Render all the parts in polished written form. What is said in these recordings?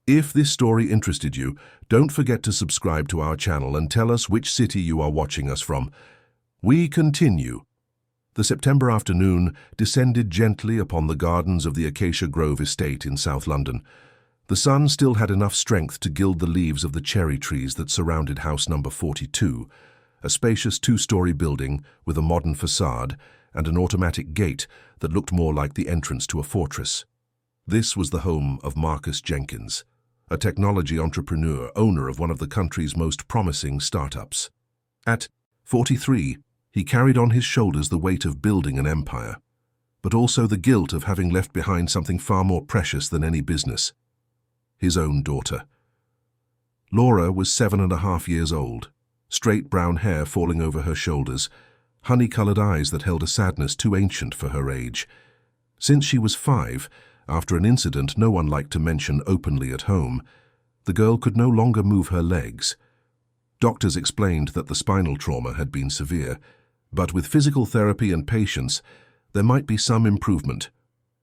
If this story interested you, don't forget to subscribe to our channel and tell us which city you are watching us from. We continue. The September afternoon descended gently upon the gardens of the Acacia Grove estate in South London. The sun still had enough strength to gild the leaves of the cherry trees that surrounded house number 42, a spacious two-story building with a modern facade and an automatic gate that looked more like the entrance to a fortress. This was the home of Marcus Jenkins, a technology entrepreneur, owner of one of the country's most promising startups. At 43, he carried on his shoulders the weight of building an empire, but also the guilt of having left behind something far more precious than any business: his own daughter. Laura was 7.5 years old, straight brown hair falling over her shoulders, honey-colored eyes that held a sadness too ancient for her age. Since she was 5, after an incident no one liked to mention openly at home, the girl could no longer move her legs. Doctors explained that the spinal trauma had been severe, but with physical therapy and patience, there might be some improvement.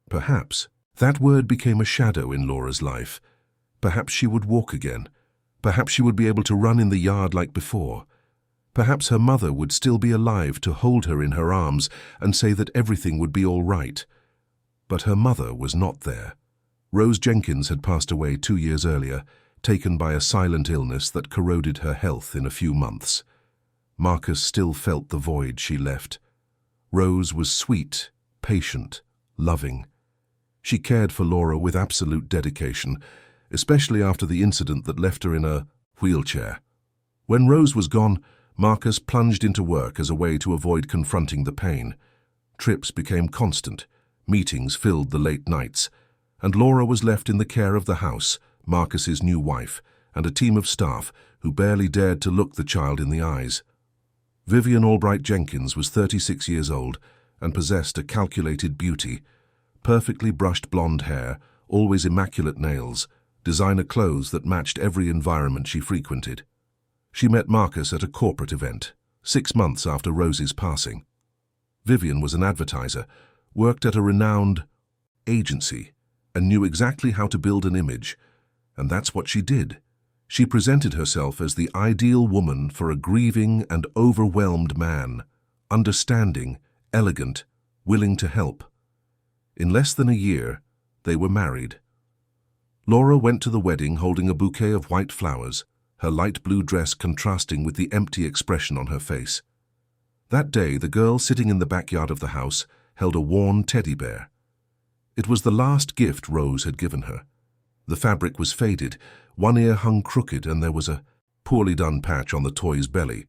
Perhaps. That word became a shadow in Laura's life. Perhaps she would walk again. Perhaps she would be able to run in the yard like before. Perhaps her mother would still be alive to hold her in her arms and say that everything would be all right. But her mother was not there. Rose Jenkins had passed away 2 years earlier, taken by a silent illness that corroded her health in a few months. Marcus still felt the void she left. Rose was sweet, patient, loving. She cared for Laura with absolute dedication, especially after the incident that left her in a wheelchair. When Rose was gone, Marcus plunged into work as a way to avoid confronting the pain. Trips became constant. Meetings filled the late nights, and Laura was left in the care of the house, Marcus's new wife, and a team of staff who barely dared to look the child in the eyes. Vivian Albright Jenkins was 36 years old and possessed a calculated beauty: perfectly brushed blonde hair, always immaculate nails, designer clothes that matched every environment she frequented. She met Marcus at a corporate event, 6 months after Rose's passing. Vivian was an advertiser, worked at a renowned agency, and knew exactly how to build an image. And that's what she did. She presented herself as the ideal woman for a grieving and overwhelmed man, understanding, elegant, willing to help. In less than a year, they were married. Laura went to the wedding holding a bouquet of white flowers, her light blue dress contrasting with the empty expression on her face. That day, the girl sitting in the backyard of the house held a worn teddy bear. It was the last gift Rose had given her. The fabric was faded, one ear hung crooked, and there was a poorly done patch on the toy's belly.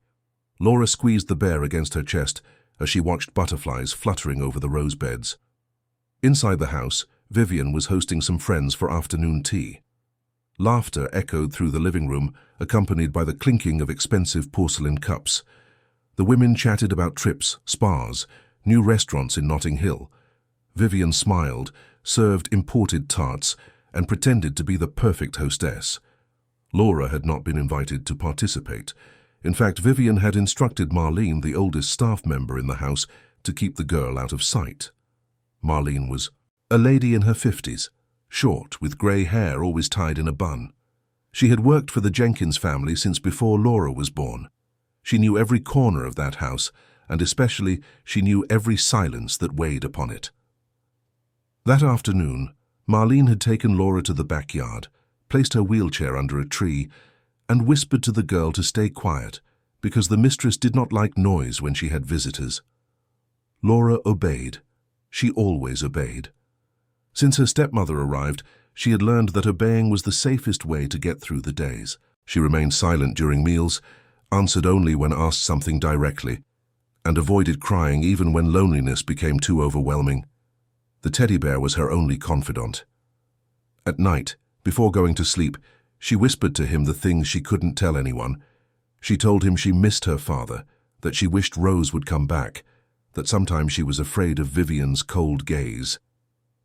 Laura squeezed the bear against her chest as she watched butterflies fluttering over the rose beds. Inside the house, Vivian was hosting some friends for afternoon tea. Laughter echoed through the living room, accompanied by the clinking of expensive porcelain cups. The women chatted about trips, spas, new restaurants in Notting Hill. Vivian smiled, served imported tarts, and pretended to be the perfect hostess. Laura had not been invited to participate. In fact, Vivian had instructed Marlene, the oldest staff member in the house, to keep the girl out of sight. Marlene was a lady in her 50s, short, with grey hair always tied in a bun. She had worked for the Jenkins family since before Laura was born. She knew every corner of that house, and especially she knew every silence that weighed upon it. That afternoon, Marlene had taken Laura to the backyard, placed her wheelchair under a tree, and whispered to the girl to stay quiet, because the mistress did not like noise when she had visitors. Laura obeyed. She always obeyed. Since her stepmother arrived, she had learned that obeying was the safest way to get through the days. She remained silent during meals, answered only when asked something directly, and avoided crying even when loneliness became too overwhelming. The teddy bear was her only confidant. At night, before going to sleep, she whispered to him the things she couldn't tell anyone. She told him she missed her father, that she wished Rose would come back, that sometimes she was afraid of Vivian's cold gaze.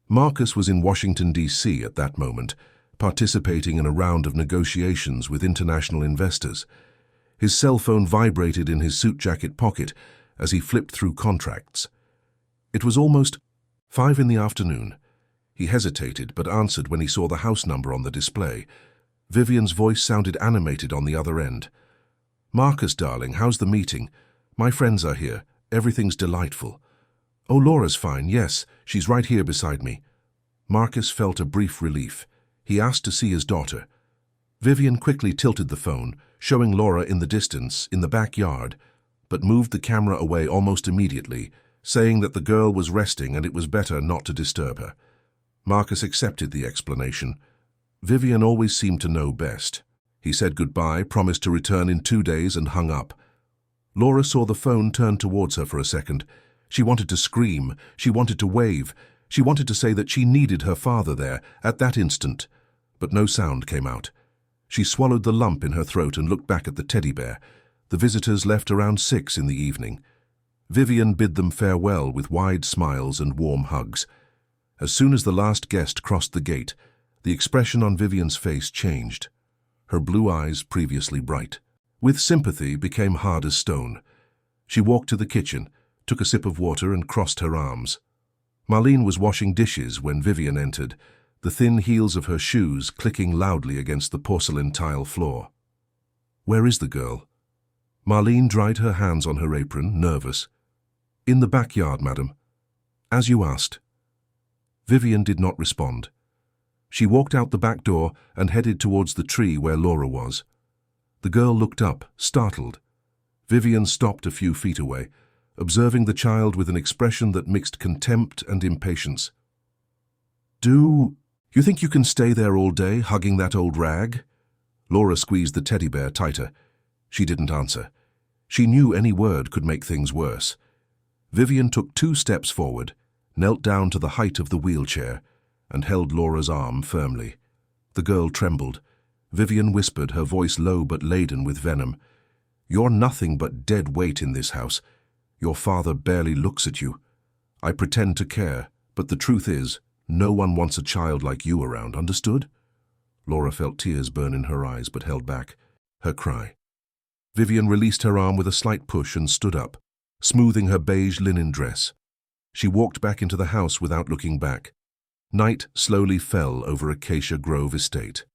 Marcus was in Washington, D.C. at that moment, participating in a round of negotiations with international investors. His cell phone vibrated in his suit jacket pocket as he flipped through contracts. It was almost 5 in the afternoon. He hesitated, but answered when he saw the house number on the display. Vivian's voice sounded animated on the other end. "Marcus, darling, how's the meeting? My friends are here. Everything's delightful." "Oh, Laura's fine, yes. She's right here beside me." Marcus felt a brief relief. He asked to see his daughter. Vivian quickly tilted the phone, showing Laura in the distance, in the backyard, but moved the camera away almost immediately, saying that the girl was resting and it was better not to disturb her. Marcus accepted the explanation. Vivian always seemed to know best. He said goodbye, promised to return in 2 days, and hung up. Laura saw the phone turn towards her for a second. She wanted to scream. She wanted to wave. She wanted to say that she needed her father there at that instant, but no sound came out. She swallowed the lump in her throat and looked back at the teddy bear. The visitors left around 6 in the evening. Vivian bid them farewell with wide smiles and warm hugs. As soon as the last guest crossed the gate, the expression on Vivian's face changed. Her blue eyes, previously bright, with sympathy, became hard as stone. She walked to the kitchen, took a sip of water, and crossed her arms. Marlene was washing dishes when Vivian entered, the thin heels of her shoes clicking loudly against the porcelain tile floor. "Where is the girl?" Marlene dried her hands on her apron, nervous. "In the backyard, madam." "As you asked." Vivian did not respond. She walked out the back door and headed towards the tree where Laura was. The girl looked up, startled. Vivian stopped a few feet away, observing the child with an expression that mixed contempt and impatience. "Do you think you can stay there all day, hugging that old rag?" Laura squeezed the teddy bear tighter. She didn't answer. She knew any word could make things worse. Vivian took 2 steps forward, knelt down to the height of the wheelchair, and held Laura's arm firmly. The girl trembled. Vivian whispered, her voice low but laden with venom. "You're nothing but dead weight in this house. Your father barely looks at you. I pretend to care, but the truth is, no one wants a child like you around, understood?" Laura felt tears burn in her eyes but held back her cry. Vivian released her arm with a slight push and stood up, smoothing her beige linen dress. She walked back into the house without looking back. Night slowly fell over Acacia Grove Estate.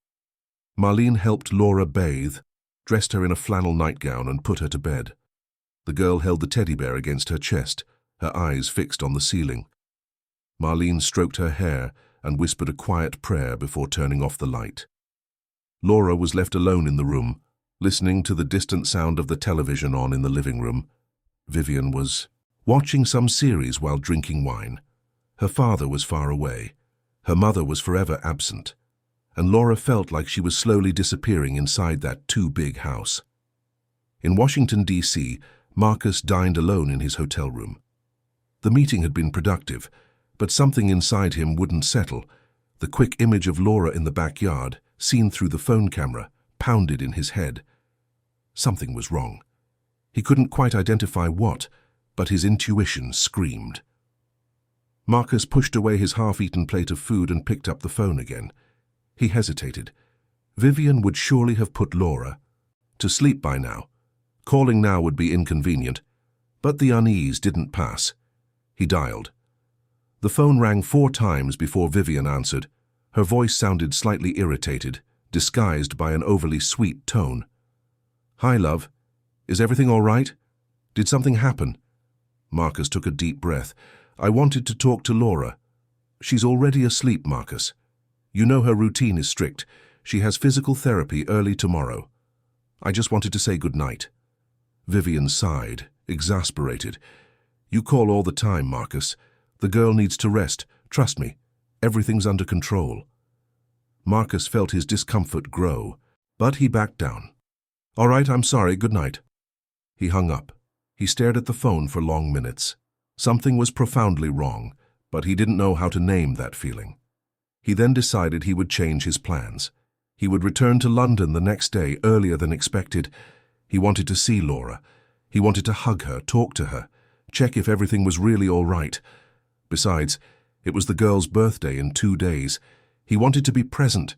Marlene helped Laura bathe, dressed her in a flannel nightgown, and put her to bed. The girl held the teddy bear against her chest, her eyes fixed on the ceiling. Marlene stroked her hair and whispered a quiet prayer before turning off the light. Laura was left alone in the room, listening to the distant sound of the television on in the living room. Vivian was watching some series while drinking wine. Her father was far away. Her mother was forever absent. And Laura felt like she was slowly disappearing inside that too big house. In Washington, D.C., Marcus dined alone in his hotel room. The meeting had been productive, but something inside him wouldn't settle. The quick image of Laura in the backyard, seen through the phone camera, pounded in his head. Something was wrong. He couldn't quite identify what, but his intuition screamed. Marcus pushed away his half-eaten plate of food and picked up the phone again. He hesitated. Vivian would surely have put Laura to sleep by now. Calling now would be inconvenient, but the unease didn't pass. He dialed. The phone rang 4 times before Vivian answered. Her voice sounded slightly irritated, disguised by an overly sweet tone. "Hi, love. Is everything all right? Did something happen?" Marcus took a deep breath. "I wanted to talk to Laura." "She's already asleep, Marcus. You know her routine is strict. She has physical therapy early tomorrow. I just wanted to say good night." Vivian sighed, exasperated. "You call all the time, Marcus. The girl needs to rest. Trust me. Everything's under control." Marcus felt his discomfort grow, but he backed down. "All right, I'm sorry. Good night." He hung up. He stared at the phone for long minutes. Something was profoundly wrong, but he didn't know how to name that feeling. He then decided he would change his plans. He would return to London the next day earlier than expected. He wanted to see Laura. He wanted to hug her, talk to her, check if everything was really all right. Besides, it was the girl's birthday in 2 days. He wanted to be present.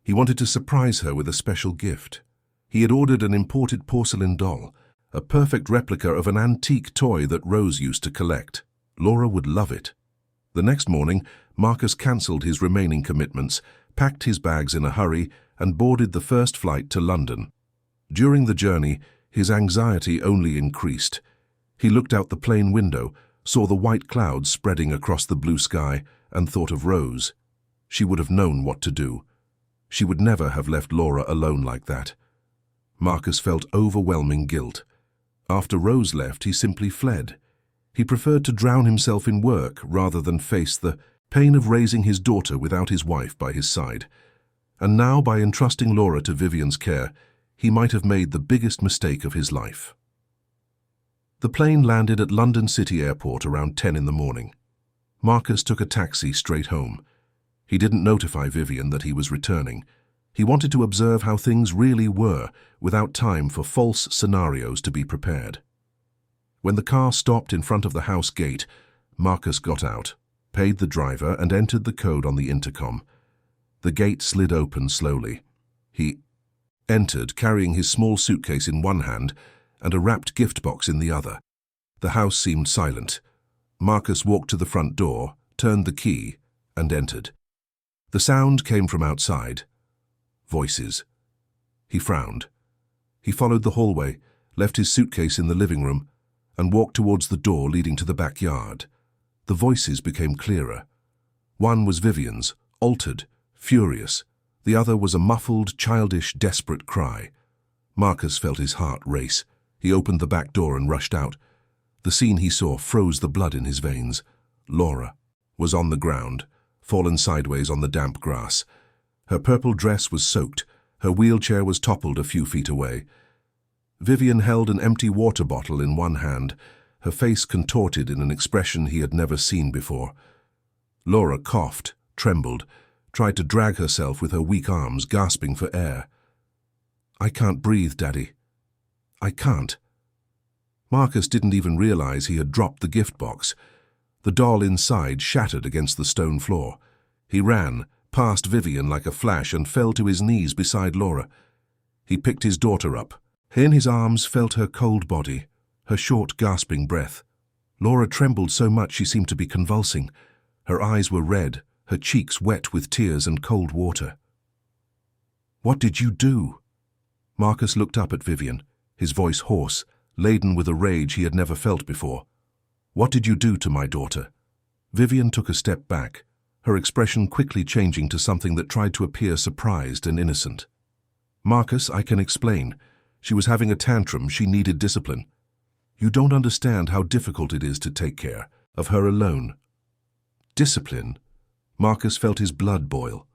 He wanted to surprise her with a special gift. He had ordered an imported porcelain doll, a perfect replica of an antique toy that Rose used to collect. Laura would love it. The next morning, Marcus cancelled his remaining commitments, packed his bags in a hurry, and boarded the first flight to London. During the journey, his anxiety only increased. He looked out the plane window, saw the white clouds spreading across the blue sky, and thought of Rose. She would have known what to do. She would never have left Laura alone like that. Marcus felt overwhelming guilt. After Rose left, he simply fled. He preferred to drown himself in work rather than face the pain of raising his daughter without his wife by his side. And now, by entrusting Laura to Vivian's care, he might have made the biggest mistake of his life. The plane landed at London City Airport around 10 in the morning. Marcus took a taxi straight home. He didn't notify Vivian that he was returning. He wanted to observe how things really were, without time for false scenarios to be prepared. When the car stopped in front of the house gate, Marcus got out, paid the driver, and entered the code on the intercom. The gate slid open slowly. He entered, carrying his small suitcase in one hand and a wrapped gift box in the other. The house seemed silent. Marcus walked to the front door, turned the key, and entered. The sound came from outside. Voices. He frowned. He followed the hallway, left his suitcase in the living room, and walked towards the door leading to the backyard. The voices became clearer. One was Vivian's, altered, furious. The other was a muffled, childish, desperate cry. Marcus felt his heart race. He opened the back door and rushed out. The scene he saw froze the blood in his veins. Laura was on the ground, fallen sideways on the damp grass. Her purple dress was soaked. Her wheelchair was toppled a few feet away. Vivian held an empty water bottle in one hand, her face contorted in an expression he had never seen before. Laura coughed, trembled, tried to drag herself with her weak arms, gasping for air. "I can't breathe, Daddy. I can't." Marcus didn't even realize he had dropped the gift box. The doll inside shattered against the stone floor. He ran, past Vivian like a flash, and fell to his knees beside Laura. He picked his daughter up. In his arms, felt her cold body, her short, gasping breath. Laura trembled so much she seemed to be convulsing. Her eyes were red, her cheeks wet with tears and cold water. "What did you do?" Marcus looked up at Vivian, his voice hoarse, laden with a rage he had never felt before. "What did you do to my daughter?" Vivian took a step back, her expression quickly changing to something that tried to appear surprised and innocent. "Marcus, I can explain. She was having a tantrum. She needed discipline. You don't understand how difficult it is to take care of her alone." "Discipline?" Marcus felt his blood boil.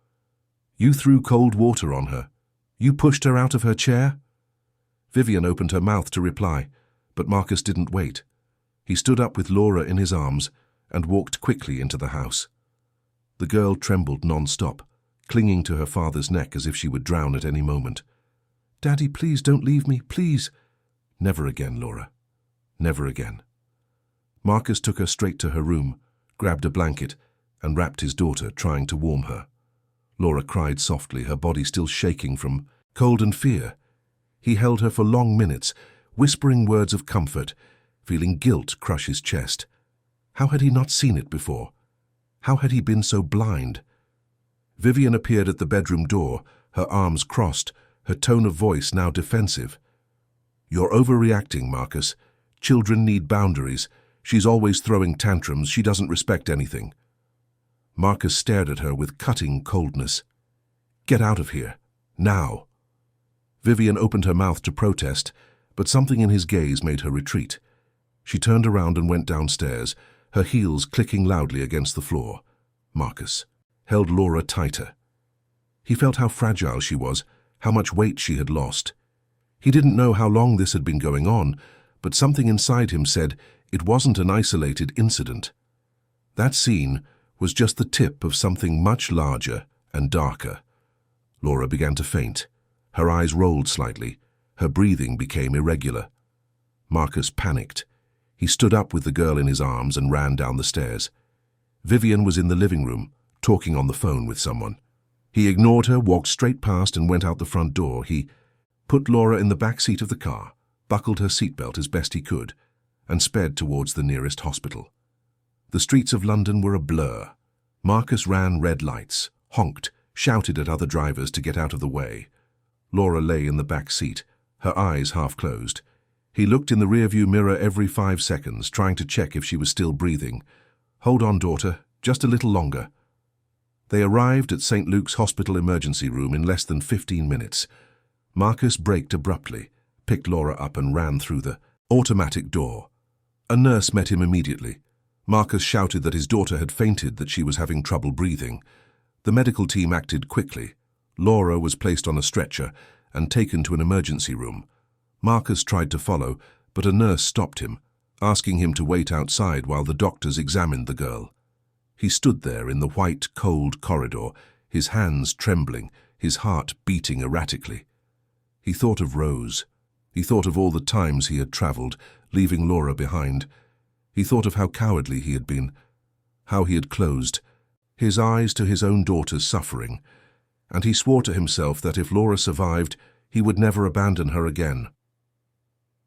"You threw cold water on her. You pushed her out of her chair?" Vivian opened her mouth to reply, but Marcus didn't wait. He stood up with Laura in his arms and walked quickly into the house. The girl trembled non-stop, clinging to her father's neck as if she would drown at any moment. "Daddy, please don't leave me, please." "Never again, Laura. Never again." Marcus took her straight to her room, grabbed a blanket, and wrapped his daughter, trying to warm her. Laura cried softly, her body still shaking from cold and fear. He held her for long minutes, whispering words of comfort, feeling guilt crush his chest. How had he not seen it before? How had he been so blind? Vivian appeared at the bedroom door, her arms crossed, her tone of voice now defensive. "You're overreacting, Marcus. Children need boundaries. She's always throwing tantrums. She doesn't respect anything." Marcus stared at her with cutting coldness. "Get out of here. Now." Vivian opened her mouth to protest, but something in his gaze made her retreat. She turned around and went downstairs, her heels clicking loudly against the floor. Marcus held Laura tighter. He felt how fragile she was, how much weight she had lost. He didn't know how long this had been going on, but something inside him said it wasn't an isolated incident. That scene was just the tip of something much larger and darker. Laura began to faint. Her eyes rolled slightly. Her breathing became irregular. Marcus panicked. He stood up with the girl in his arms and ran down the stairs. Vivian was in the living room, talking on the phone with someone. He ignored her, walked straight past, and went out the front door. He put Laura in the back seat of the car, buckled her seatbelt as best he could, and sped towards the nearest hospital. The streets of London were a blur. Marcus ran red lights, honked, shouted at other drivers to get out of the way. Laura lay in the back seat, her eyes half closed. He looked in the rearview mirror every 5 seconds, trying to check if she was still breathing. "Hold on, daughter, just a little longer." They arrived at St. Luke's Hospital emergency room in less than 15 minutes. Marcus braked abruptly, picked Laura up and ran through the automatic door. A nurse met him immediately. Marcus shouted that his daughter had fainted, that she was having trouble breathing. The medical team acted quickly. Laura was placed on a stretcher and taken to an emergency room. Marcus tried to follow, but a nurse stopped him, asking him to wait outside while the doctors examined the girl. He stood there in the white, cold corridor, his hands trembling, his heart beating erratically. He thought of Rose. He thought of all the times he had travelled, leaving Laura behind. He thought of how cowardly he had been, how he had closed his eyes to his own daughter's suffering, and he swore to himself that if Laura survived, he would never abandon her again.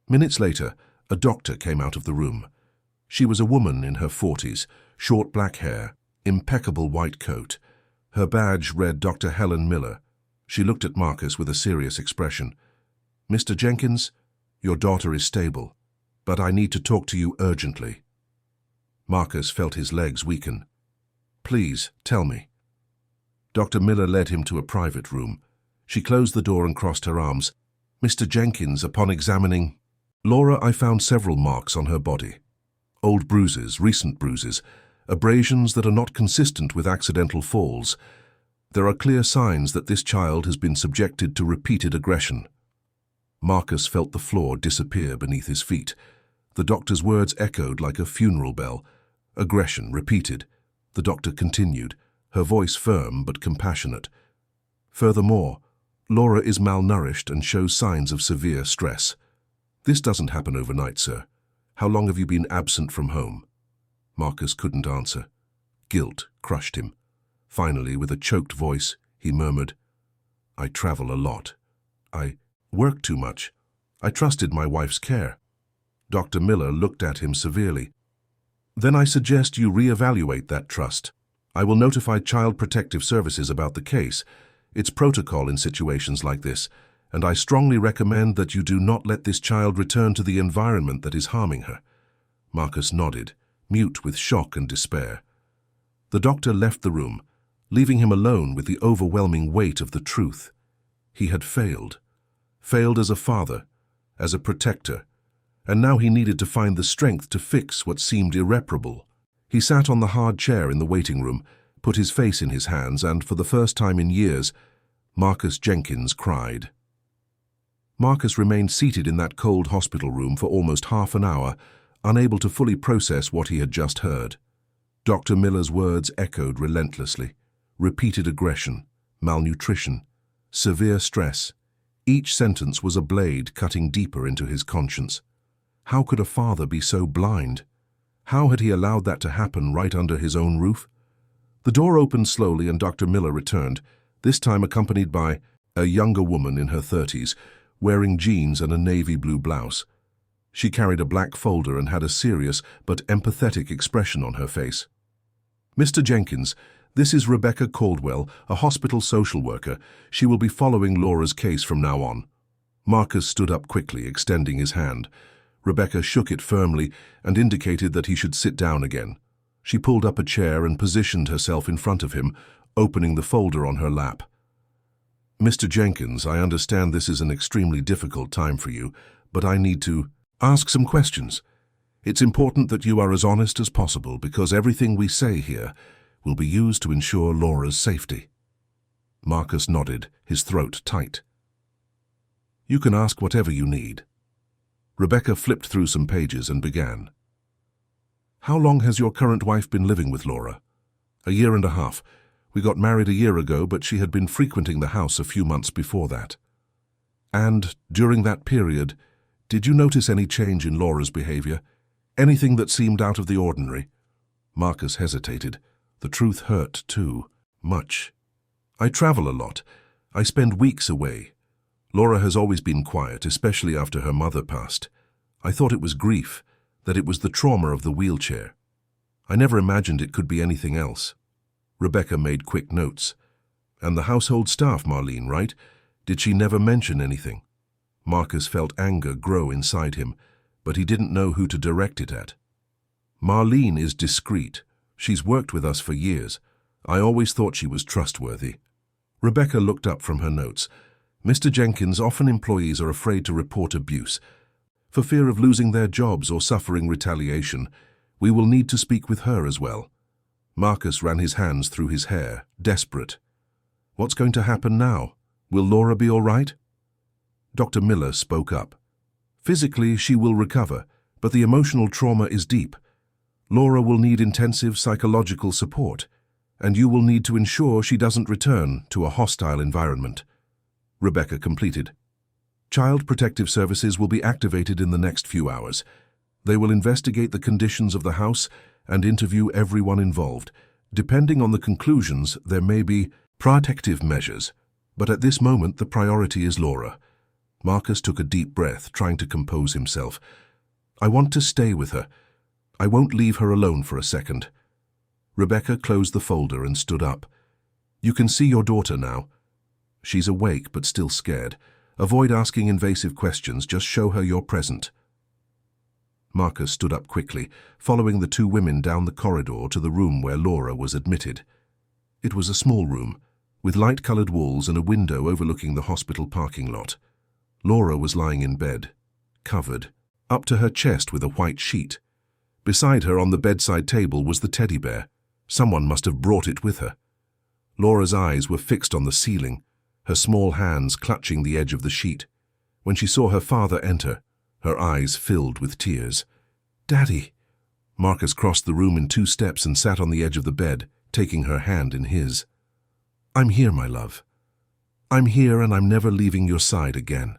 Minutes later, a doctor came out of the room. She was a woman in her 40s, short black hair, impeccable white coat. Her badge read Dr. Helen Miller. She looked at Marcus with a serious expression. "Mr. Jenkins, your daughter is stable, but I need to talk to you urgently." Marcus felt his legs weaken. "Please, tell me." Dr. Miller led him to a private room. She closed the door and crossed her arms. "Mr. Jenkins, upon examining Laura, I found several marks on her body. Old bruises, recent bruises, abrasions that are not consistent with accidental falls. There are clear signs that this child has been subjected to repeated aggression." Marcus felt the floor disappear beneath his feet. The doctor's words echoed like a funeral bell. "Aggression, repeated." The doctor continued, her voice firm but compassionate. "Furthermore, Laura is malnourished and shows signs of severe stress. This doesn't happen overnight, sir. How long have you been absent from home?" Marcus couldn't answer. Guilt crushed him. Finally, with a choked voice, he murmured, "I travel a lot. I work too much. I trusted my wife's care." Dr. Miller looked at him severely. "Then I suggest you reevaluate that trust. I will notify Child Protective Services about the case. It's protocol in situations like this, and I strongly recommend that you do not let this child return to the environment that is harming her." Marcus nodded, mute with shock and despair. The doctor left the room, leaving him alone with the overwhelming weight of the truth. He had failed as a father, as a protector, and now he needed to find the strength to fix what seemed irreparable. He sat on the hard chair in the waiting room, put his face in his hands, and for the first time in years, Marcus Jenkins cried. Marcus remained seated in that cold hospital room for almost half an hour, unable to fully process what he had just heard. Dr. Miller's words echoed relentlessly. Repeated aggression, malnutrition, severe stress. Each sentence was a blade cutting deeper into his conscience. How could a father be so blind? How had he allowed that to happen right under his own roof? The door opened slowly and Dr. Miller returned, this time accompanied by a younger woman in her 30s, wearing jeans and a navy blue blouse. She carried a black folder and had a serious but empathetic expression on her face. "Mr. Jenkins, this is Rebecca Caldwell, a hospital social worker. She will be following Laura's case from now on." Marcus stood up quickly, extending his hand. Rebecca shook it firmly and indicated that he should sit down again. She pulled up a chair and positioned herself in front of him, opening the folder on her lap. "Mr. Jenkins, I understand this is an extremely difficult time for you, but I need to ask some questions. It's important that you are as honest as possible because everything we say here will be used to ensure Laura's safety." Marcus nodded, his throat tight. "You can ask whatever you need." Rebecca flipped through some pages and began. "How long has your current wife been living with Laura?" "1.5 years. We got married 1 year ago, but she had been frequenting the house a few months before that." "And during that period, did you notice any change in Laura's behavior? Anything that seemed out of the ordinary?" Marcus hesitated. The truth hurt, too. Much. "I travel a lot. I spend weeks away. Laura has always been quiet, especially after her mother passed. I thought it was grief, that it was the trauma of the wheelchair. I never imagined it could be anything else." Rebecca made quick notes. "And the household staff, Marlene, right? Did she never mention anything?" Marcus felt anger grow inside him, but he didn't know who to direct it at. "Marlene is discreet. She's worked with us for years. I always thought she was trustworthy." Rebecca looked up from her notes. "Mr. Jenkins, often employees are afraid to report abuse. For fear of losing their jobs or suffering retaliation, we will need to speak with her as well." Marcus ran his hands through his hair, desperate. "What's going to happen now? Will Laura be all right?" Dr. Miller spoke up. "Physically, she will recover, but the emotional trauma is deep. Laura will need intensive psychological support, and you will need to ensure she doesn't return to a hostile environment." Rebecca completed. "Child Protective Services will be activated in the next few hours. They will investigate the conditions of the house and interview everyone involved. Depending on the conclusions, there may be protective measures, but at this moment the priority is Laura." Marcus took a deep breath, trying to compose himself. "I want to stay with her. I won't leave her alone for a second." Rebecca closed the folder and stood up. "You can see your daughter now. She's awake but still scared. Avoid asking invasive questions, just show her you're present." Marcus stood up quickly, following the two women down the corridor to the room where Laura was admitted. It was a small room, with light-colored walls and a window overlooking the hospital parking lot. Laura was lying in bed, covered, up to her chest with a white sheet. Beside her on the bedside table was the teddy bear. Someone must have brought it with her. Laura's eyes were fixed on the ceiling, her small hands clutching the edge of the sheet. When she saw her father enter, her eyes filled with tears. "Daddy!" Marcus crossed the room in 2 steps and sat on the edge of the bed, taking her hand in his. "I'm here, my love. I'm here, and I'm never leaving your side again."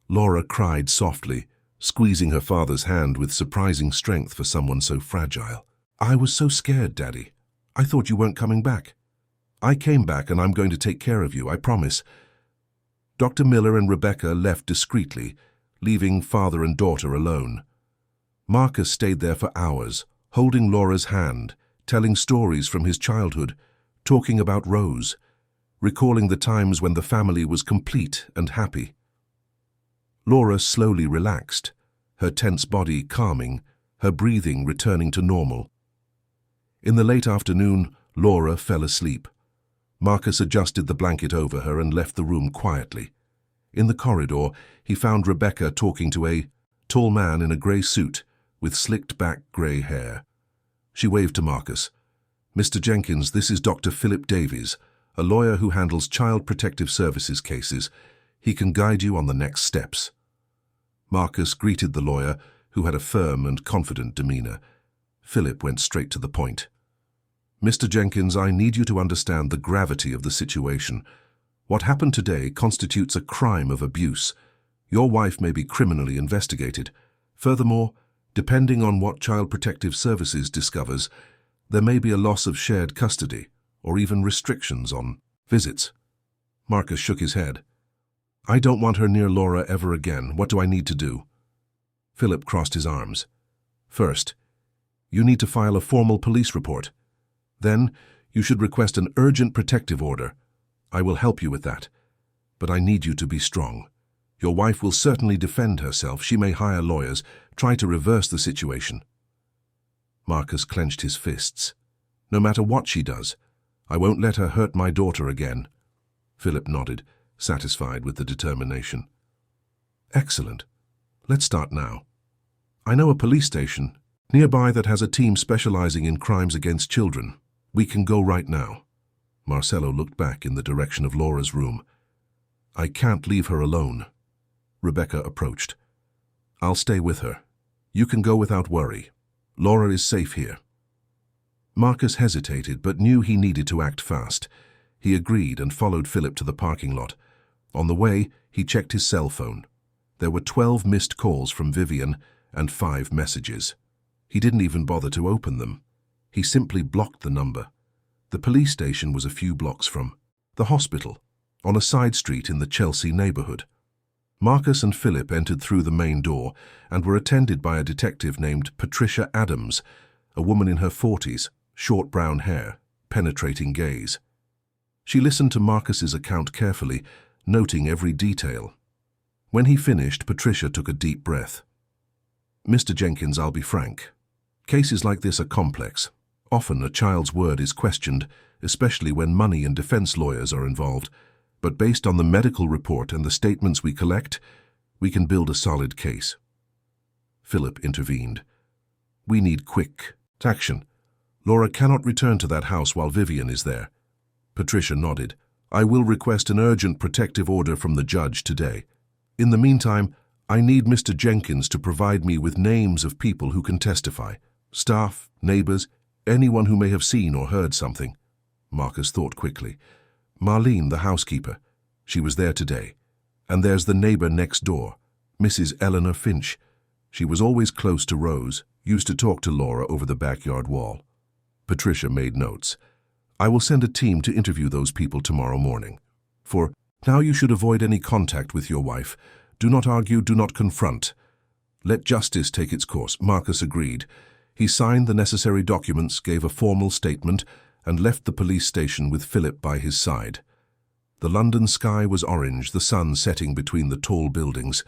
Laura cried softly, squeezing her father's hand with surprising strength for someone so fragile. "I was so scared, Daddy. I thought you weren't coming back. I came back, and I'm going to take care of you, I promise." Dr. Miller and Rebecca left discreetly, leaving father and daughter alone. Marcus stayed there for hours, holding Laura's hand, telling stories from his childhood, talking about Rose, recalling the times when the family was complete and happy. Laura slowly relaxed, her tense body calming, her breathing returning to normal. In the late afternoon, Laura fell asleep. Marcus adjusted the blanket over her and left the room quietly. In the corridor, he found Rebecca talking to a tall man in a grey suit with slicked-back grey hair. She waved to Marcus. "Mr. Jenkins, this is Dr. Philip Davies, a lawyer who handles Child Protective Services cases. He can guide you on the next steps." Marcus greeted the lawyer, who had a firm and confident demeanor. Philip went straight to the point. "Mr. Jenkins, I need you to understand the gravity of the situation. What happened today constitutes a crime of abuse. Your wife may be criminally investigated. Furthermore, depending on what Child Protective Services discovers, there may be a loss of shared custody or even restrictions on visits." Marcus shook his head. "I don't want her near Laura ever again. What do I need to do?" Philip crossed his arms. "First, you need to file a formal police report. Then, you should request an urgent protective order. I will help you with that. But I need you to be strong. Your wife will certainly defend herself. She may hire lawyers, try to reverse the situation." Marcus clenched his fists. "No matter what she does, I won't let her hurt my daughter again." Philip nodded, satisfied with the determination. "Excellent. Let's start now. I know a police station nearby that has a team specializing in crimes against children. We can go right now." Marcelo looked back in the direction of Laura's room. "I can't leave her alone." Rebecca approached. "I'll stay with her. You can go without worry. Laura is safe here." Marcus hesitated but knew he needed to act fast. He agreed and followed Philip to the parking lot. On the way, he checked his cell phone. There were 12 missed calls from Vivian and 5 messages. He didn't even bother to open them. He simply blocked the number. The police station was a few blocks from the hospital, on a side street in the Chelsea neighborhood. Marcus and Philip entered through the main door and were attended by a detective named Patricia Adams, a woman in her 40s, short brown hair, penetrating gaze. She listened to Marcus's account carefully, noting every detail. When he finished, Patricia took a deep breath. "Mr. Jenkins, I'll be frank. Cases like this are complex. Often a child's word is questioned, especially when money and defense lawyers are involved. But based on the medical report and the statements we collect, we can build a solid case." Philip intervened. "We need quick action. Laura cannot return to that house while Vivian is there." Patricia nodded. "I will request an urgent protective order from the judge today. In the meantime, I need Mr. Jenkins to provide me with names of people who can testify. Staff, neighbors, anyone who may have seen or heard something." Marcus thought quickly. "Marlene, the housekeeper. She was there today. And there's the neighbor next door, Mrs. Eleanor Finch. She was always close to Rose, used to talk to Laura over the backyard wall." Patricia made notes. "I will send a team to interview those people tomorrow morning. For now you should avoid any contact with your wife. Do not argue, do not confront. Let justice take its course." Marcus agreed. He signed the necessary documents, gave a formal statement, and left the police station with Philip by his side. The London sky was orange, the sun setting between the tall buildings.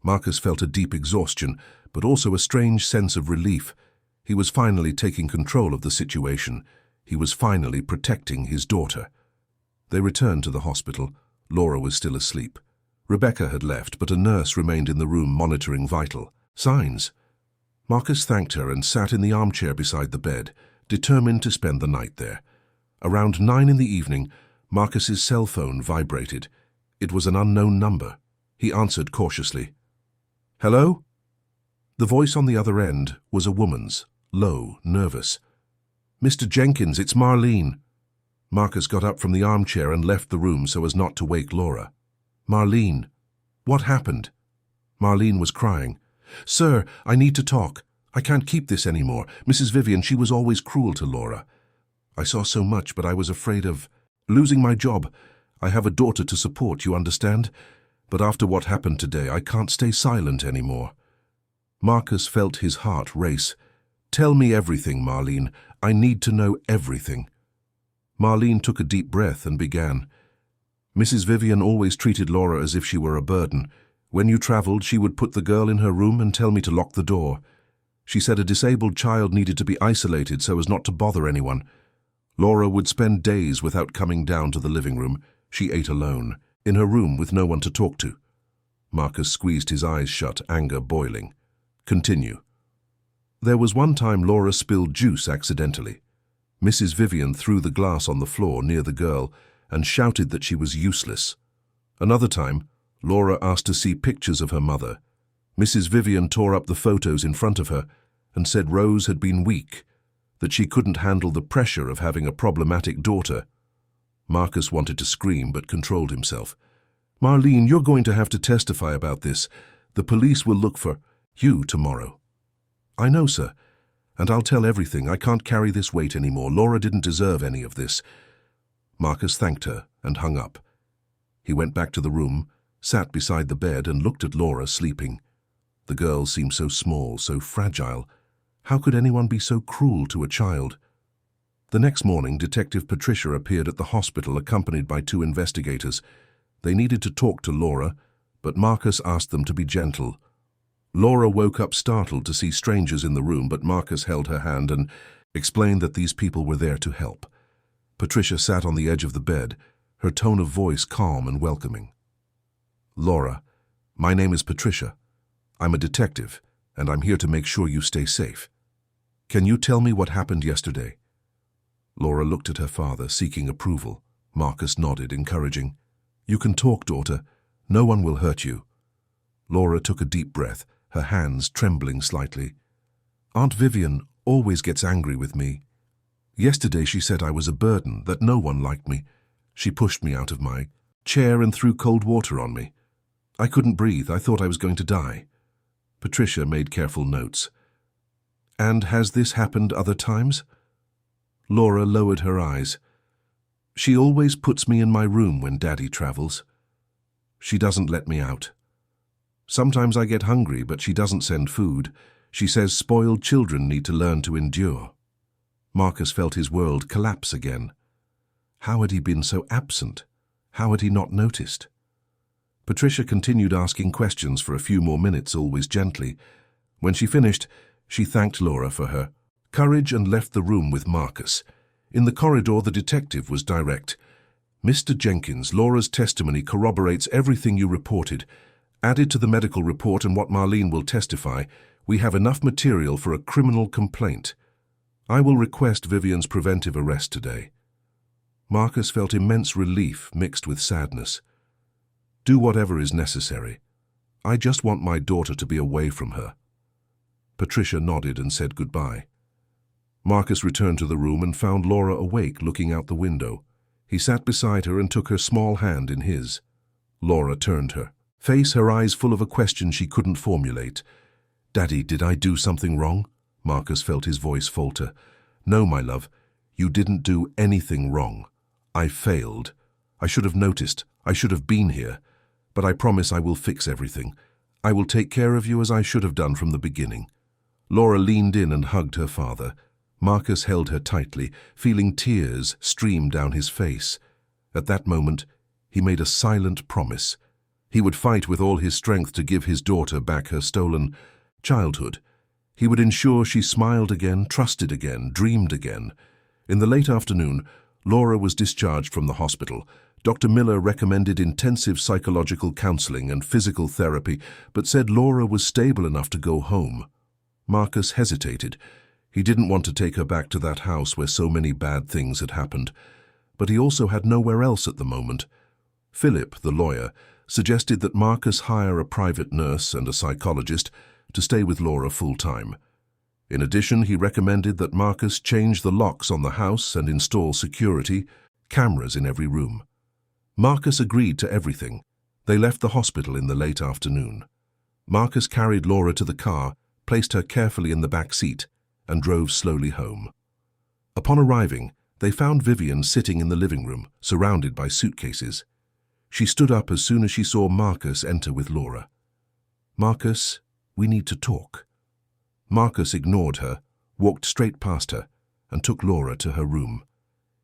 Marcus felt a deep exhaustion, but also a strange sense of relief. He was finally taking control of the situation. He was finally protecting his daughter. They returned to the hospital. Laura was still asleep. Rebecca had left, but a nurse remained in the room monitoring vital signs. Marcus thanked her and sat in the armchair beside the bed, determined to spend the night there. Around 9 in the evening, Marcus's cell phone vibrated. It was an unknown number. He answered cautiously. "Hello?" The voice on the other end was a woman's, low, nervous. "Mr. Jenkins, it's Marlene." Marcus got up from the armchair and left the room so as not to wake Laura. "Marlene, what happened?" Marlene was crying. "Sir, I need to talk. I can't keep this anymore. Mrs. Vivian, she was always cruel to Laura. I saw so much, but I was afraid of losing my job. I have a daughter to support, you understand? But after what happened today, I can't stay silent anymore." Marcus felt his heart race. "Tell me everything, Marlene. I need to know everything." Marlene took a deep breath and began. "Mrs. Vivian always treated Laura as if she were a burden. When you traveled, she would put the girl in her room and tell me to lock the door. She said a disabled child needed to be isolated so as not to bother anyone. Laura would spend days without coming down to the living room. She ate alone, in her room with no one to talk to." Marcus squeezed his eyes shut, anger boiling. "Continue." "There was one time Laura spilled juice accidentally. Mrs. Vivian threw the glass on the floor near the girl and shouted that she was useless. Another time, Laura asked to see pictures of her mother. Mrs. Vivian tore up the photos in front of her and said Rose had been weak, that she couldn't handle the pressure of having a problematic daughter." Marcus wanted to scream but controlled himself. "Marlene, you're going to have to testify about this. The police will look for you tomorrow." "I know, sir. And I'll tell everything. I can't carry this weight anymore. Laura didn't deserve any of this." Marcus thanked her and hung up. He went back to the room, sat beside the bed and looked at Laura sleeping. The girl seemed so small, so fragile. How could anyone be so cruel to a child? The next morning, Detective Patricia appeared at the hospital accompanied by 2 investigators. They needed to talk to Laura, but Marcus asked them to be gentle. Laura woke up startled to see strangers in the room, but Marcus held her hand and explained that these people were there to help. Patricia sat on the edge of the bed, her tone of voice calm and welcoming. "Laura, my name is Patricia. I'm a detective, and I'm here to make sure you stay safe. Can you tell me what happened yesterday?" Laura looked at her father, seeking approval. Marcus nodded, encouraging. "You can talk, daughter. No one will hurt you." Laura took a deep breath, her hands trembling slightly. "Aunt Vivian always gets angry with me. Yesterday she said I was a burden, that no one liked me. She pushed me out of my chair and threw cold water on me. I couldn't breathe. I thought I was going to die." Patricia made careful notes. "And has this happened other times?" Laura lowered her eyes. "She always puts me in my room when Daddy travels. She doesn't let me out. Sometimes I get hungry, but she doesn't send food. She says spoiled children need to learn to endure. Marcus felt his world collapse again. How had he been so absent? How had he not noticed? Patricia continued asking questions for a few more minutes, always gently. When she finished, she thanked Laura for her courage and left the room with Marcus. In the corridor, the detective was direct. "Mr. Jenkins, Laura's testimony corroborates everything you reported. Added to the medical report and what Marlene will testify, we have enough material for a criminal complaint. I will request Vivian's preventive arrest today." Marcus felt immense relief mixed with sadness. "Do whatever is necessary. I just want my daughter to be away from her." Patricia nodded and said goodbye. Marcus returned to the room and found Laura awake, looking out the window. He sat beside her and took her small hand in his. Laura turned her face, her eyes full of a question she couldn't formulate. "Daddy, did I do something wrong?" Marcus felt his voice falter. "No, my love, you didn't do anything wrong. I failed. I should have noticed. I should have been here. But I promise I will fix everything. I will take care of you as I should have done from the beginning." Laura leaned in and hugged her father. Marcus held her tightly, feeling tears stream down his face. At that moment, he made a silent promise. He would fight with all his strength to give his daughter back her stolen childhood. He would ensure she smiled again, trusted again, dreamed again. In the late afternoon, Laura was discharged from the hospital. Dr. Miller recommended intensive psychological counseling and physical therapy, but said Laura was stable enough to go home. Marcus hesitated. He didn't want to take her back to that house where so many bad things had happened. But he also had nowhere else at the moment. Philip, the lawyer, suggested that Marcus hire a private nurse and a psychologist to stay with Laura full-time. In addition, he recommended that Marcus change the locks on the house and install security, cameras in every room. Marcus agreed to everything. They left the hospital in the late afternoon. Marcus carried Laura to the car, placed her carefully in the back seat, and drove slowly home. Upon arriving, they found Vivian sitting in the living room, surrounded by suitcases. She stood up as soon as she saw Marcus enter with Laura. "Marcus, we need to talk." Marcus ignored her, walked straight past her, and took Laura to her room.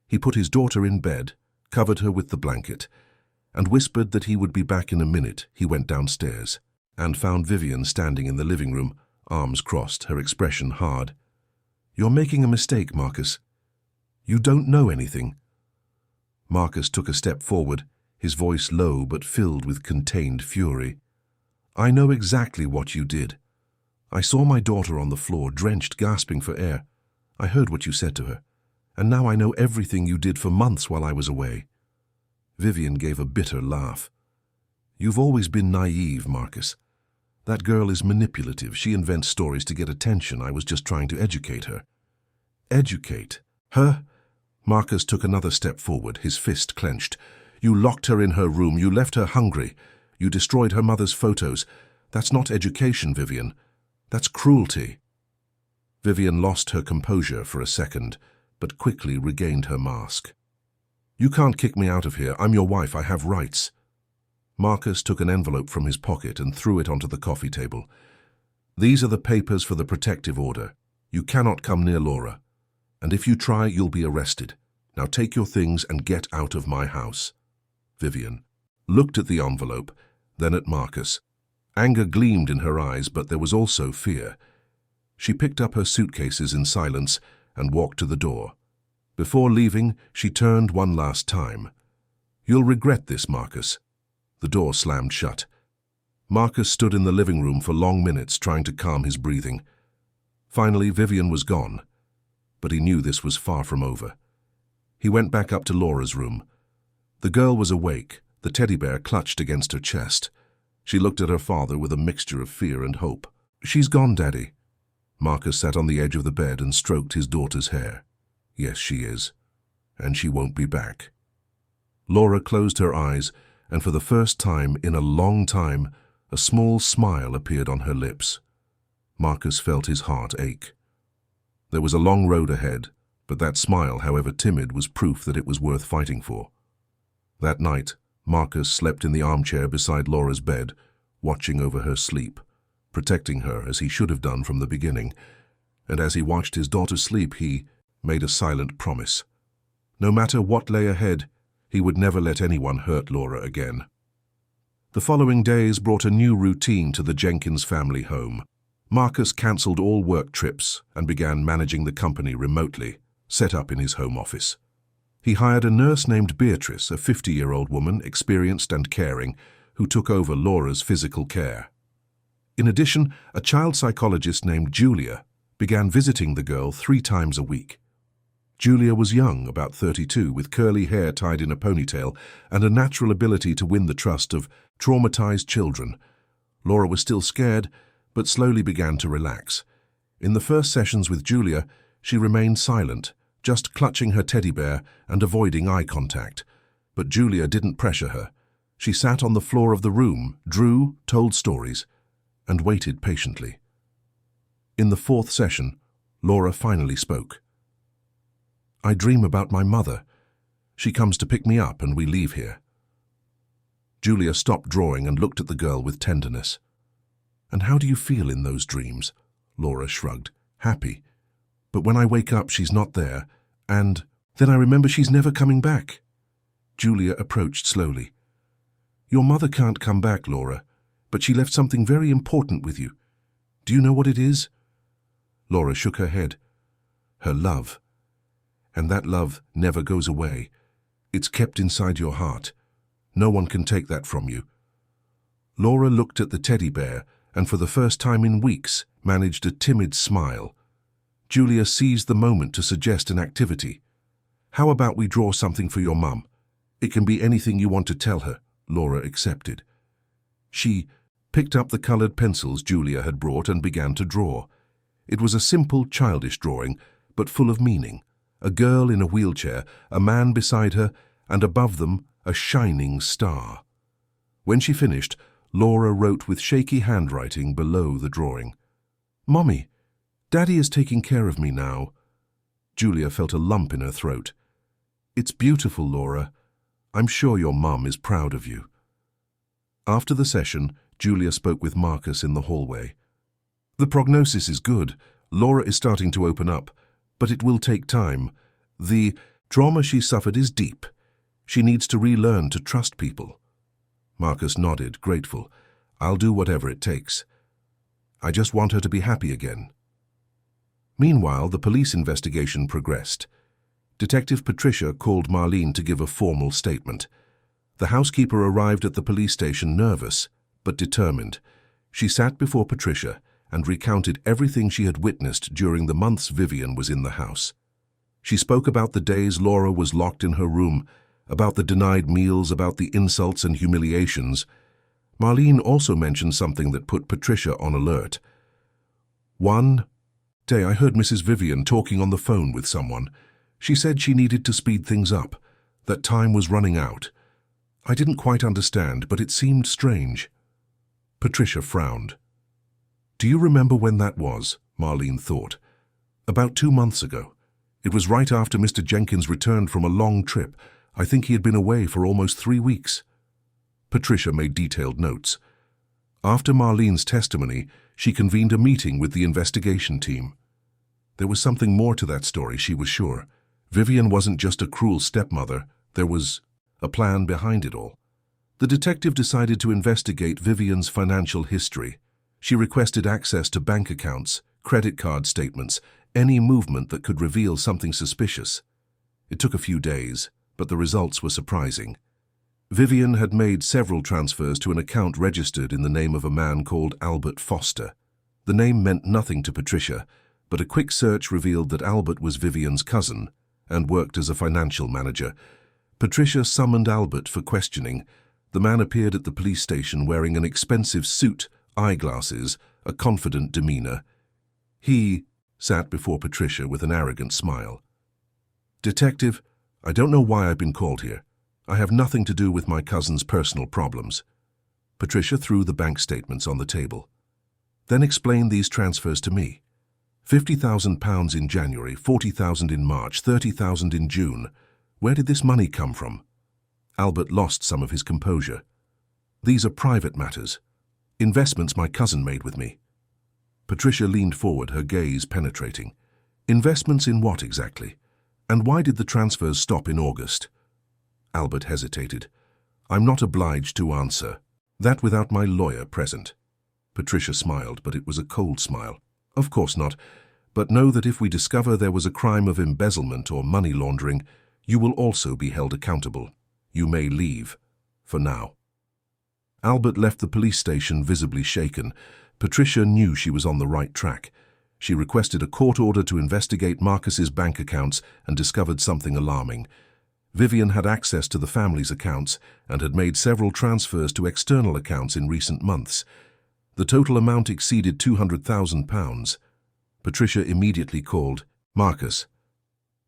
He put his daughter in bed, covered her with the blanket, and whispered that he would be back in a minute. He went downstairs and found Vivian standing in the living room, arms crossed, her expression hard. "You're making a mistake, Marcus. You don't know anything." Marcus took a step forward, his voice low but filled with contained fury. "I know exactly what you did. I saw my daughter on the floor, drenched, gasping for air. I heard what you said to her, and now I know everything you did for months while I was away." Vivian gave a bitter laugh. "You've always been naive, Marcus. That girl is manipulative. She invents stories to get attention. I was just trying to educate her." "Educate? Her?" Marcus took another step forward, his fist clenched. "You locked her in her room. You left her hungry. You destroyed her mother's photos. That's not education, Vivian. That's cruelty." Vivian lost her composure for a second, but quickly regained her mask. "You can't kick me out of here. I'm your wife. I have rights." Marcus took an envelope from his pocket and threw it onto the coffee table. "These are the papers for the protective order. You cannot come near Laura. And if you try, you'll be arrested. Now take your things and get out of my house." Vivian looked at the envelope, then at Marcus. Anger gleamed in her eyes, but there was also fear. She picked up her suitcases in silence and walked to the door. Before leaving, she turned one last time. "You'll regret this, Marcus." The door slammed shut. Marcus stood in the living room for long minutes, trying to calm his breathing. Finally, Vivian was gone, but he knew this was far from over. He went back up to Laura's room. The girl was awake, the teddy bear clutched against her chest. She looked at her father with a mixture of fear and hope. "She's gone, Daddy." Marcus sat on the edge of the bed and stroked his daughter's hair. "Yes, she is. And she won't be back." Laura closed her eyes, and for the first time in a long time, a small smile appeared on her lips. Marcus felt his heart ache. There was a long road ahead, but that smile, however timid, was proof that it was worth fighting for. That night, Marcus slept in the armchair beside Laura's bed, watching over her sleep, protecting her as he should have done from the beginning, and as he watched his daughter sleep, he made a silent promise. No matter what lay ahead, he would never let anyone hurt Laura again. The following days brought a new routine to the Jenkins family home. Marcus cancelled all work trips and began managing the company remotely, set up in his home office. He hired a nurse named Beatrice, a 50-year-old woman, experienced and caring, who took over Laura's physical care. In addition, a child psychologist named Julia began visiting the girl 3 times a week. Julia was young, about 32, with curly hair tied in a ponytail and a natural ability to win the trust of traumatized children. Laura was still scared, but slowly began to relax. In the first sessions with Julia, she remained silent, just clutching her teddy bear and avoiding eye contact. But Julia didn't pressure her. She sat on the floor of the room, drew, told stories, and waited patiently. In the 4th session, Laura finally spoke. "I dream about my mother. She comes to pick me up and we leave here." Julia stopped drawing and looked at the girl with tenderness. "And how do you feel in those dreams?" Laura shrugged. "Happy. But when I wake up, she's not there, and then I remember she's never coming back." Julia approached slowly. "Your mother can't come back, Laura, but she left something very important with you. Do you know what it is?" Laura shook her head. "Her love. And that love never goes away. It's kept inside your heart. No one can take that from you." Laura looked at the teddy bear and for the first time in weeks managed a timid smile. Julia seized the moment to suggest an activity. "How about we draw something for your mum? It can be anything you want to tell her." Laura accepted. She picked up the colored pencils Julia had brought and began to draw. It was a simple, childish drawing, but full of meaning. A girl in a wheelchair, a man beside her, and above them, a shining star. When she finished, Laura wrote with shaky handwriting below the drawing, "Mommy, Daddy is taking care of me now." Julia felt a lump in her throat. "It's beautiful, Laura. I'm sure your mum is proud of you." After the session, Julia spoke with Marcus in the hallway. "The prognosis is good. Laura is starting to open up, but it will take time. The trauma she suffered is deep. She needs to relearn to trust people." Marcus nodded, grateful. "I'll do whatever it takes. I just want her to be happy again." Meanwhile, the police investigation progressed. Detective Patricia called Marlene to give a formal statement. The housekeeper arrived at the police station nervous, but determined. She sat before Patricia and recounted everything she had witnessed during the months Vivian was in the house. She spoke about the days Laura was locked in her room, about the denied meals, about the insults and humiliations. Marlene also mentioned something that put Patricia on alert. "One day I heard Mrs. Vivian talking on the phone with someone. She said she needed to speed things up, that time was running out. I didn't quite understand, but it seemed strange." Patricia frowned. "Do you remember when that was?" Marlene thought. "About 2 months ago. It was right after Mr. Jenkins returned from a long trip. I think he had been away for almost 3 weeks." Patricia made detailed notes. After Marlene's testimony, she convened a meeting with the investigation team. There was something more to that story, she was sure. Vivian wasn't just a cruel stepmother. There was a plan behind it all. The detective decided to investigate Vivian's financial history. She requested access to bank accounts, credit card statements, any movement that could reveal something suspicious. It took a few days, but the results were surprising. Vivian had made several transfers to an account registered in the name of a man called Albert Foster. The name meant nothing to Patricia, but a quick search revealed that Albert was Vivian's cousin and worked as a financial manager. Patricia summoned Albert for questioning. The man appeared at the police station wearing an expensive suit, eyeglasses, a confident demeanor. He sat before Patricia with an arrogant smile. "Detective, I don't know why I've been called here. I have nothing to do with my cousin's personal problems." Patricia threw the bank statements on the table. "Then explain these transfers to me. £50,000 in January, 40,000 in March, 30,000 in June. Where did this money come from?" Albert lost some of his composure. "These are private matters. Investments my cousin made with me. Patricia leaned forward, her gaze penetrating. Investments in what exactly? And why did the transfers stop in August? Albert hesitated. I'm not obliged to answer. That without my lawyer present. Patricia smiled, but it was a cold smile. Of course not. But know that if we discover there was a crime of embezzlement or money laundering, you will also be held accountable. You may leave. For now. Albert left the police station visibly shaken. Patricia knew she was on the right track. She requested a court order to investigate Marcus's bank accounts and discovered something alarming. Vivian had access to the family's accounts and had made several transfers to external accounts in recent months. The total amount exceeded £200,000. Patricia immediately called, Marcus.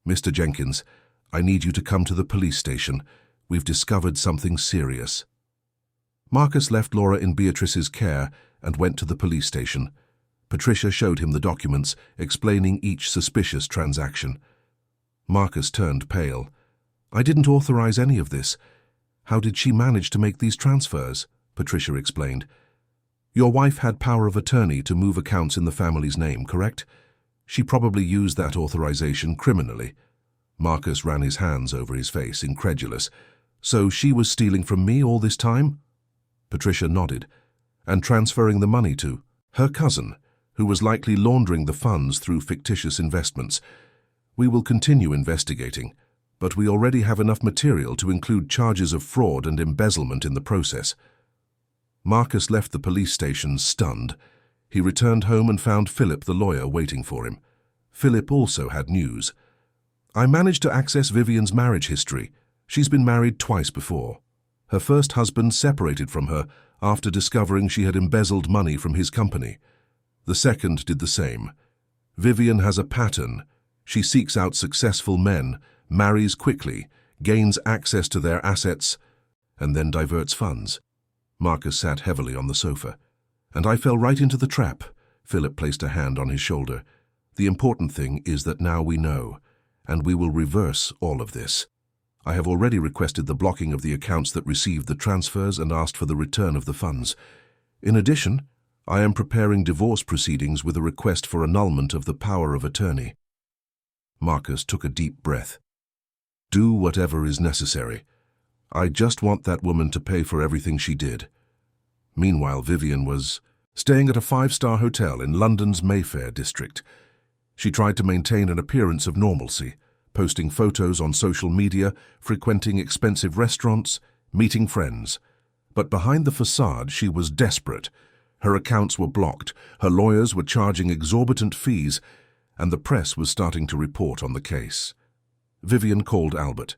Mr. Jenkins, I need you to come to the police station. We've discovered something serious. Marcus left Laura in Beatrice's care and went to the police station. Patricia showed him the documents, explaining each suspicious transaction. Marcus turned pale. I didn't authorize any of this. How did she manage to make these transfers? Patricia explained. Your wife had power of attorney to move accounts in the family's name, correct? She probably used that authorization criminally. Marcus ran his hands over his face, incredulous. So she was stealing from me all this time? Patricia nodded. And transferring the money to her cousin, who was likely laundering the funds through fictitious investments. We will continue investigating, but we already have enough material to include charges of fraud and embezzlement in the process. Marcus left the police station stunned. He returned home and found Philip, the lawyer, waiting for him. Philip also had news. I managed to access Vivian's marriage history. She's been married twice before. Her first husband separated from her after discovering she had embezzled money from his company. The second did the same. Vivian has a pattern. She seeks out successful men, marries quickly, gains access to their assets, and then diverts funds. Marcus sat heavily on the sofa. And I fell right into the trap. Philip placed a hand on his shoulder. The important thing is that now we know, and we will reverse all of this. I have already requested the blocking of the accounts that received the transfers and asked for the return of the funds. In addition, I am preparing divorce proceedings with a request for annulment of the power of attorney. Marcus took a deep breath. Do whatever is necessary. I just want that woman to pay for everything she did. Meanwhile, Vivian was staying at a 5-star hotel in London's Mayfair district. She tried to maintain an appearance of normalcy, posting photos on social media, frequenting expensive restaurants, meeting friends. But behind the facade, she was desperate. Her accounts were blocked, her lawyers were charging exorbitant fees, and the press was starting to report on the case. Vivian called Albert.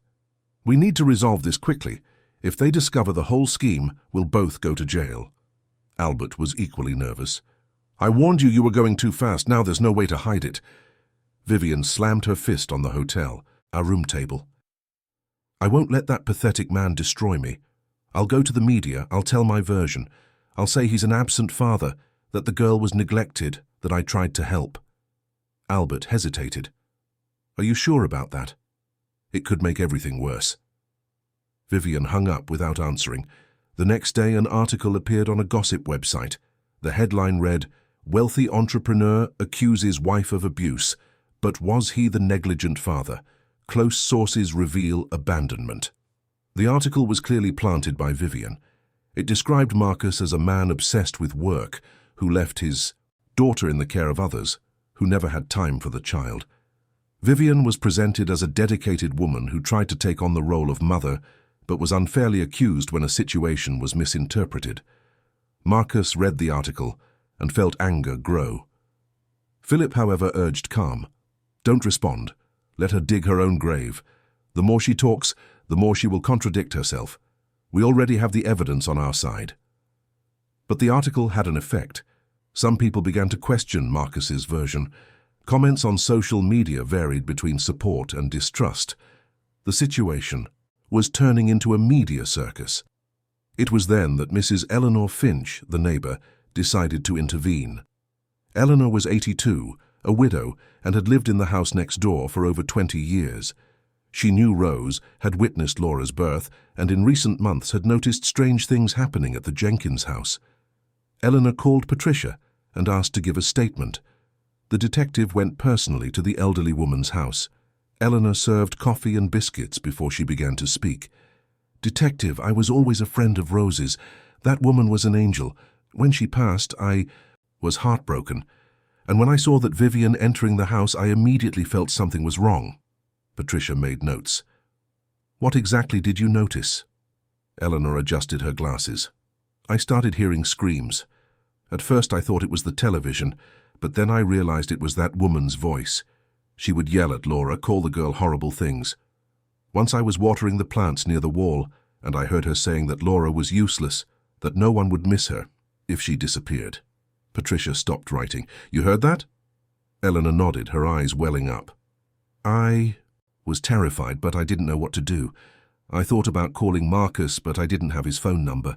We need to resolve this quickly. If they discover the whole scheme, we'll both go to jail. Albert was equally nervous. I warned you were going too fast. Now there's no way to hide it. Vivian slammed her fist on the hotel, our room table. I won't let that pathetic man destroy me. I'll go to the media. I'll tell my version. I'll say he's an absent father, that the girl was neglected, that I tried to help. Albert hesitated. Are you sure about that? It could make everything worse. Vivian hung up without answering. The next day, an article appeared on a gossip website. The headline read, Wealthy entrepreneur accuses wife of abuse, but was he the negligent father? Close sources reveal abandonment. The article was clearly planted by Vivian. It described Marcus as a man obsessed with work, who left his daughter in the care of others, who never had time for the child. Vivian was presented as a dedicated woman who tried to take on the role of mother, but was unfairly accused when a situation was misinterpreted. Marcus read the article and felt anger grow. Philip, however, urged calm. Don't respond. Let her dig her own grave. The more she talks, the more she will contradict herself. We already have the evidence on our side. But the article had an effect. Some people began to question Marcus's version. Comments on social media varied between support and distrust. The situation was turning into a media circus. It was then that Mrs. Eleanor Finch, the neighbor, decided to intervene. Eleanor was 82, a widow, and had lived in the house next door for over 20 years. She knew Rose, had witnessed Laura's birth, and in recent months had noticed strange things happening at the Jenkins house. Eleanor called Patricia and asked to give a statement. The detective went personally to the elderly woman's house. Eleanor served coffee and biscuits before she began to speak. "Detective, I was always a friend of Rose's. That woman was an angel. When she passed, I was heartbroken. And when I saw that Vivian entering the house, I immediately felt something was wrong." Patricia made notes. "What exactly did you notice?" Eleanor adjusted her glasses. "I started hearing screams. At first I thought it was the television, but then I realized it was that woman's voice. She would yell at Laura, call the girl horrible things. Once I was watering the plants near the wall, and I heard her saying that Laura was useless, that no one would miss her if she disappeared." Patricia stopped writing. "You heard that?" Eleanor nodded, her eyes welling up. "I was terrified, but I didn't know what to do. I thought about calling Marcus, but I didn't have his phone number.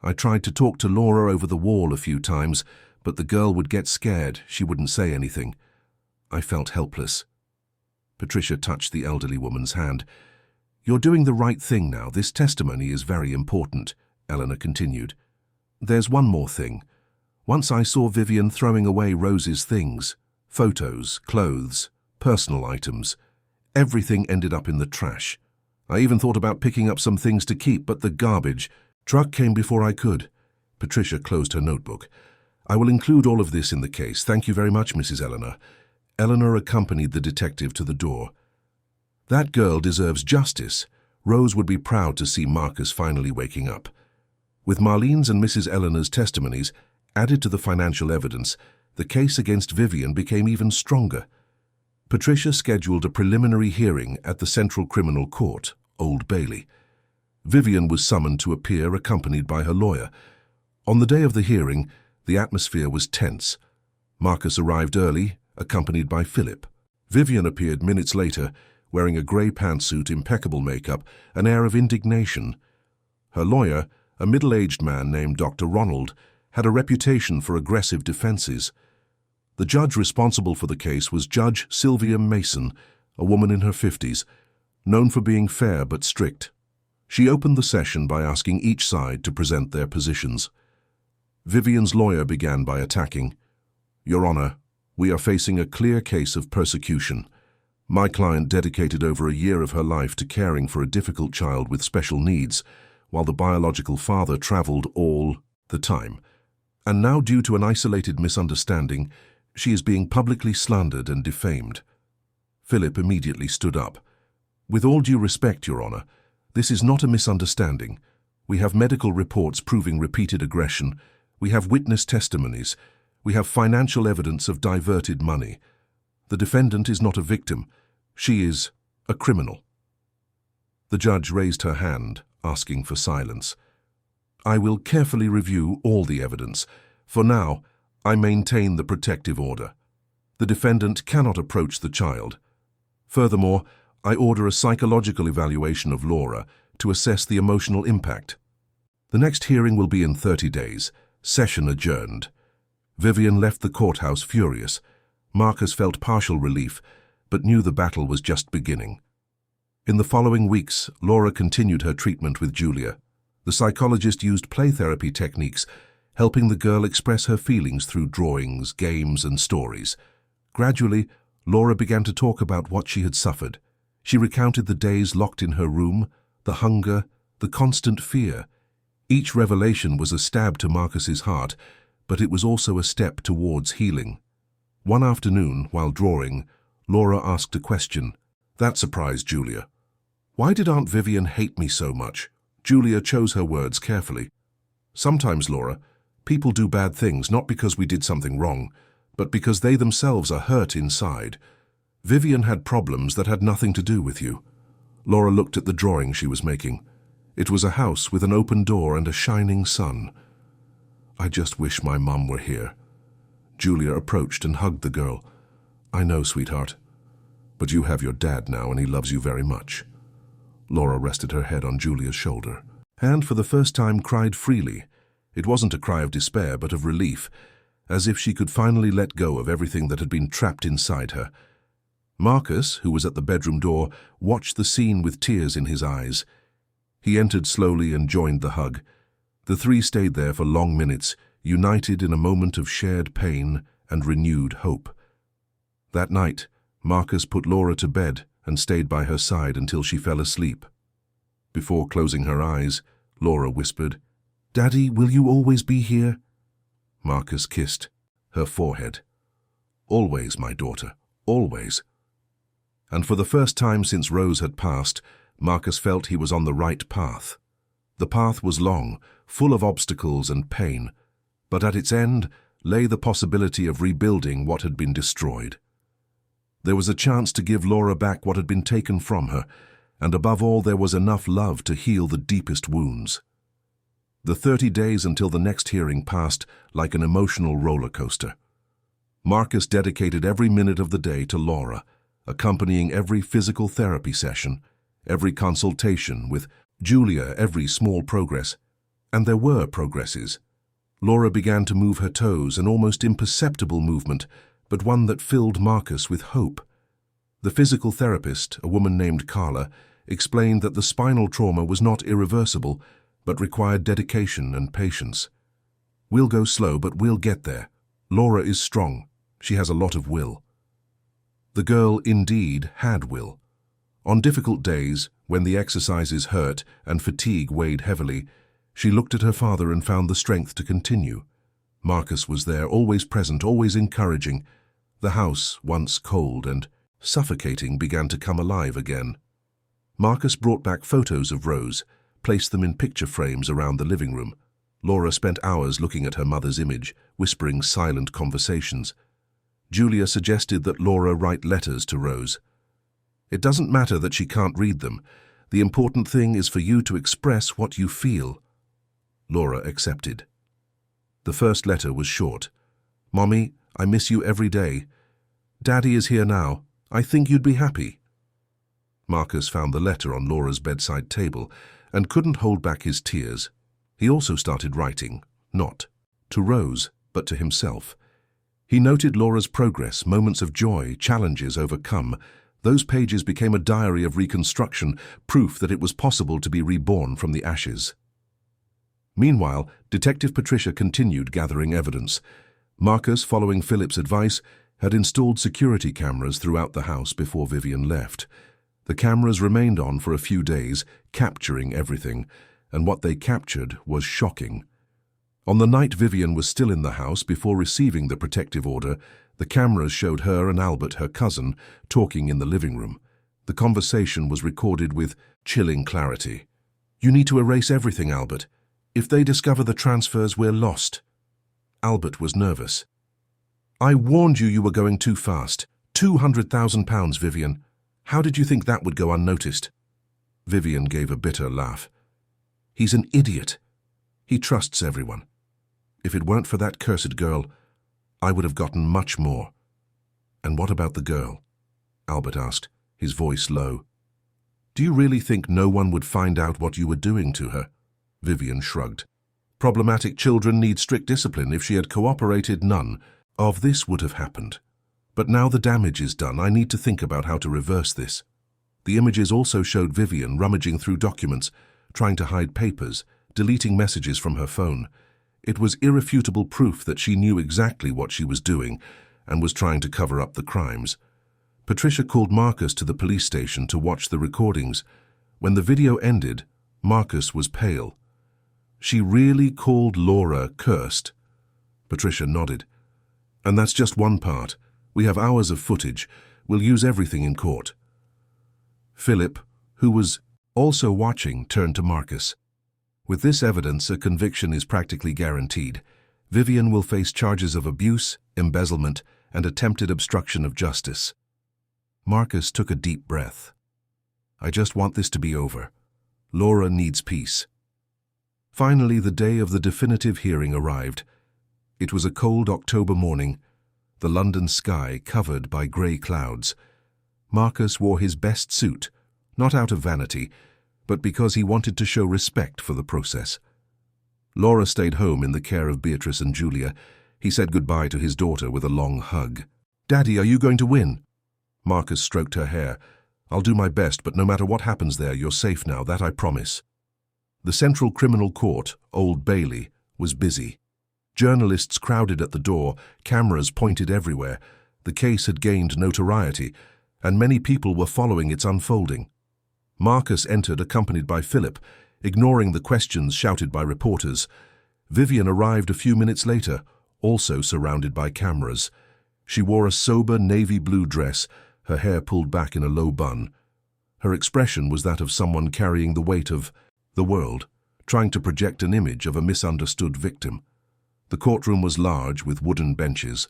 I tried to talk to Laura over the wall a few times, but the girl would get scared. She wouldn't say anything. I felt helpless." Patricia touched the elderly woman's hand. "You're doing the right thing now. This testimony is very important," Eleanor continued. "There's one more thing. Once I saw Vivian throwing away Rose's things, photos, clothes, personal items. Everything ended up in the trash. I even thought about picking up some things to keep, but the garbage truck came before I could." Patricia closed her notebook. "I will include all of this in the case. Thank you very much, Mrs. Eleanor." Eleanor accompanied the detective to the door. "That girl deserves justice. Rose would be proud to see Marcus finally waking up." With Marlene's and Mrs. Eleanor's testimonies added to the financial evidence, the case against Vivian became even stronger. Patricia scheduled a preliminary hearing at the Central Criminal Court, Old Bailey. Vivian was summoned to appear accompanied by her lawyer. On the day of the hearing, the atmosphere was tense. Marcus arrived early, accompanied by Philip. Vivian appeared minutes later, wearing a grey pantsuit, impeccable makeup, an air of indignation. Her lawyer, a middle-aged man named Dr. Ronald, had a reputation for aggressive defenses. The judge responsible for the case was Judge Sylvia Mason, a woman in her 50s, known for being fair but strict. She opened the session by asking each side to present their positions. Vivian's lawyer began by attacking. "Your Honor, we are facing a clear case of persecution. My client dedicated over a year of her life to caring for a difficult child with special needs, while the biological father traveled all the time. And now, due to an isolated misunderstanding, she is being publicly slandered and defamed." Philip immediately stood up. "With all due respect, Your Honor, this is not a misunderstanding. We have medical reports proving repeated aggression. We have witness testimonies. We have financial evidence of diverted money. The defendant is not a victim. She is a criminal." The judge raised her hand, asking for silence. "I will carefully review all the evidence. For now, I maintain the protective order. The defendant cannot approach the child. Furthermore, I order a psychological evaluation of Laura to assess the emotional impact. The next hearing will be in 30 days. Session adjourned." Vivian left the courthouse furious. Marcus felt partial relief, but knew the battle was just beginning. In the following weeks, Laura continued her treatment with Julia. The psychologist used play therapy techniques, helping the girl express her feelings through drawings, games, and stories. Gradually, Laura began to talk about what she had suffered. She recounted the days locked in her room, the hunger, the constant fear. Each revelation was a stab to Marcus's heart, but it was also a step towards healing. One afternoon, while drawing, Laura asked a question. That surprised Julia. "Why did Aunt Vivian hate me so much?" Julia chose her words carefully. "Sometimes, Laura, people do bad things not because we did something wrong, but because they themselves are hurt inside. Vivian had problems that had nothing to do with you." Laura looked at the drawing she was making. It was a house with an open door and a shining sun. "I just wish my mum were here." Julia approached and hugged the girl. "I know, sweetheart, but you have your dad now and he loves you very much." Laura rested her head on Julia's shoulder, and for the first time cried freely. It wasn't a cry of despair, but of relief, as if she could finally let go of everything that had been trapped inside her. Marcus, who was at the bedroom door, watched the scene with tears in his eyes. He entered slowly and joined the hug. The three stayed there for long minutes, united in a moment of shared pain and renewed hope. That night, Marcus put Laura to bed and stayed by her side until she fell asleep. Before closing her eyes, Laura whispered, "Daddy, will you always be here?" Marcus kissed her forehead. "Always, my daughter, always." And for the first time since Rose had passed, Marcus felt he was on the right path. The path was long, full of obstacles and pain, but at its end lay the possibility of rebuilding what had been destroyed. There was a chance to give Laura back what had been taken from her, and above all there was enough love to heal the deepest wounds. The 30 days until the next hearing passed like an emotional roller coaster. Marcus dedicated every minute of the day to Laura, accompanying every physical therapy session, every consultation, with Julia every small progress. And there were progresses. Laura began to move her toes, an almost imperceptible movement, but one that filled Marcus with hope. The physical therapist, a woman named Carla, explained that the spinal trauma was not irreversible, but required dedication and patience. "We'll go slow, but we'll get there. Laura is strong. She has a lot of will." The girl indeed had will. On difficult days, when the exercises hurt and fatigue weighed heavily, she looked at her father and found the strength to continue. Marcus was there, always present, always encouraging. The house, once cold and suffocating, began to come alive again. Marcus brought back photos of Rose, placed them in picture frames around the living room. Laura spent hours looking at her mother's image, whispering silent conversations. Julia suggested that Laura write letters to Rose. "It doesn't matter that she can't read them. The important thing is for you to express what you feel." Laura accepted. The first letter was short. "Mommy, I miss you every day. Daddy is here now. I think you'd be happy." Marcus found the letter on Laura's bedside table and couldn't hold back his tears. He also started writing, not to Rose, but to himself. He noted Laura's progress, moments of joy, challenges overcome. Those pages became a diary of reconstruction, proof that it was possible to be reborn from the ashes. Meanwhile, Detective Patricia continued gathering evidence. Marcus, following Philip's advice, had installed security cameras throughout the house before Vivian left. The cameras remained on for a few days, capturing everything, and what they captured was shocking. On the night Vivian was still in the house before receiving the protective order, the cameras showed her and Albert, her cousin, talking in the living room. The conversation was recorded with chilling clarity. "You need to erase everything, Albert. If they discover the transfers, we're lost." Albert was nervous. "I warned you were going too fast. £200,000, Vivian. How did you think that would go unnoticed?" Vivian gave a bitter laugh. "He's an idiot. He trusts everyone. If it weren't for that cursed girl, I would have gotten much more." "And what about the girl?" Albert asked, his voice low. "Do you really think no one would find out what you were doing to her?" Vivian shrugged. "Problematic children need strict discipline. If she had cooperated, none of this would have happened. But now the damage is done. I need to think about how to reverse this." The images also showed Vivian rummaging through documents, trying to hide papers, deleting messages from her phone. It was irrefutable proof that she knew exactly what she was doing and was trying to cover up the crimes. Patricia called Marcus to the police station to watch the recordings. When the video ended, Marcus was pale. "She really called Laura cursed?" Patricia nodded. "And that's just one part. We have hours of footage. We'll use everything in court." Philip, who was also watching, turned to Marcus. "With this evidence, a conviction is practically guaranteed. Vivian will face charges of abuse, embezzlement, and attempted obstruction of justice." Marcus took a deep breath. "I just want this to be over. Laura needs peace." Finally, the day of the definitive hearing arrived. It was a cold October morning, the London sky covered by grey clouds. Marcus wore his best suit, not out of vanity, but because he wanted to show respect for the process. Laura stayed home in the care of Beatrice and Julia. He said goodbye to his daughter with a long hug. "Daddy, are you going to win?" Marcus stroked her hair. "I'll do my best, but no matter what happens there, you're safe now, that I promise." The Central Criminal Court, Old Bailey, was busy. Journalists crowded at the door, cameras pointed everywhere. The case had gained notoriety, and many people were following its unfolding. Marcus entered accompanied by Philip, ignoring the questions shouted by reporters. Vivian arrived a few minutes later, also surrounded by cameras. She wore a sober navy blue dress, her hair pulled back in a low bun. Her expression was that of someone carrying the weight of the world, trying to project an image of a misunderstood victim. The courtroom was large with wooden benches,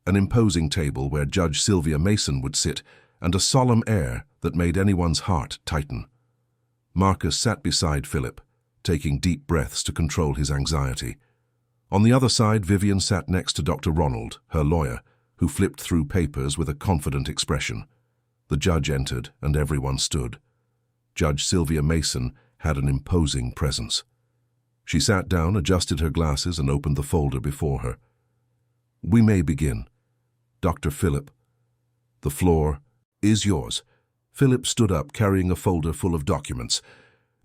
an imposing table where Judge Sylvia Mason would sit, and a solemn air that made anyone's heart tighten. Marcus sat beside Philip, taking deep breaths to control his anxiety. On the other side, Vivian sat next to Dr. Ronald, her lawyer, who flipped through papers with a confident expression. The judge entered, and everyone stood. Judge Sylvia Mason had an imposing presence. She sat down, adjusted her glasses, and opened the folder before her. "We may begin. Dr. Philip, the floor is yours." Philip stood up, carrying a folder full of documents.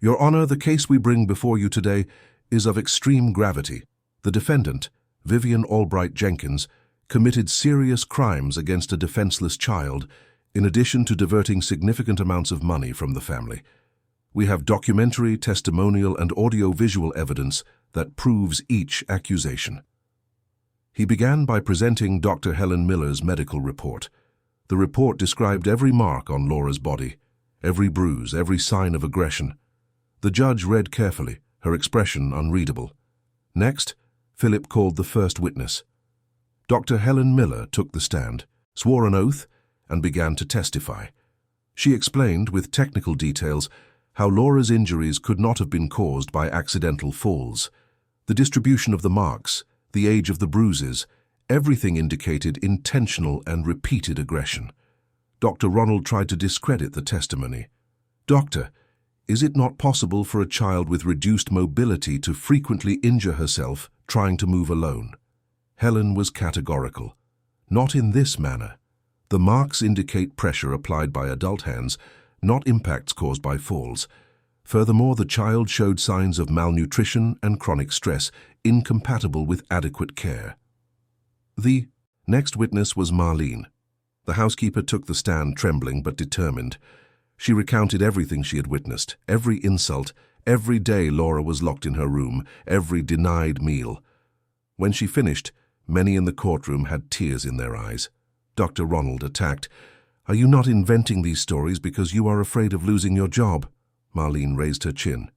"Your Honor, the case we bring before you today is of extreme gravity. The defendant, Vivian Albright Jenkins, committed serious crimes against a defenseless child, in addition to diverting significant amounts of money from the family. We have documentary, testimonial, and audio-visual evidence that proves each accusation." He began by presenting Dr. Helen Miller's medical report. The report described every mark on Laura's body, every bruise, every sign of aggression. The judge read carefully, her expression unreadable. Next, Philip called the first witness. Dr. Helen Miller took the stand, swore an oath, and began to testify. She explained, with technical details, how Laura's injuries could not have been caused by accidental falls. The distribution of the marks, the age of the bruises, everything indicated intentional and repeated aggression. Dr. Ronald tried to discredit the testimony. "Doctor, is it not possible for a child with reduced mobility to frequently injure herself trying to move alone?" Helen was categorical. "Not in this manner. The marks indicate pressure applied by adult hands, not impacts caused by falls. Furthermore, the child showed signs of malnutrition and chronic stress, incompatible with adequate care." The next witness was Marlene. The housekeeper took the stand, trembling but determined. She recounted everything she had witnessed, every insult, every day Laura was locked in her room, every denied meal. When she finished, many in the courtroom had tears in their eyes. Dr. Ronald attacked. "Are you not inventing these stories because you are afraid of losing your job?" Marlene raised her chin.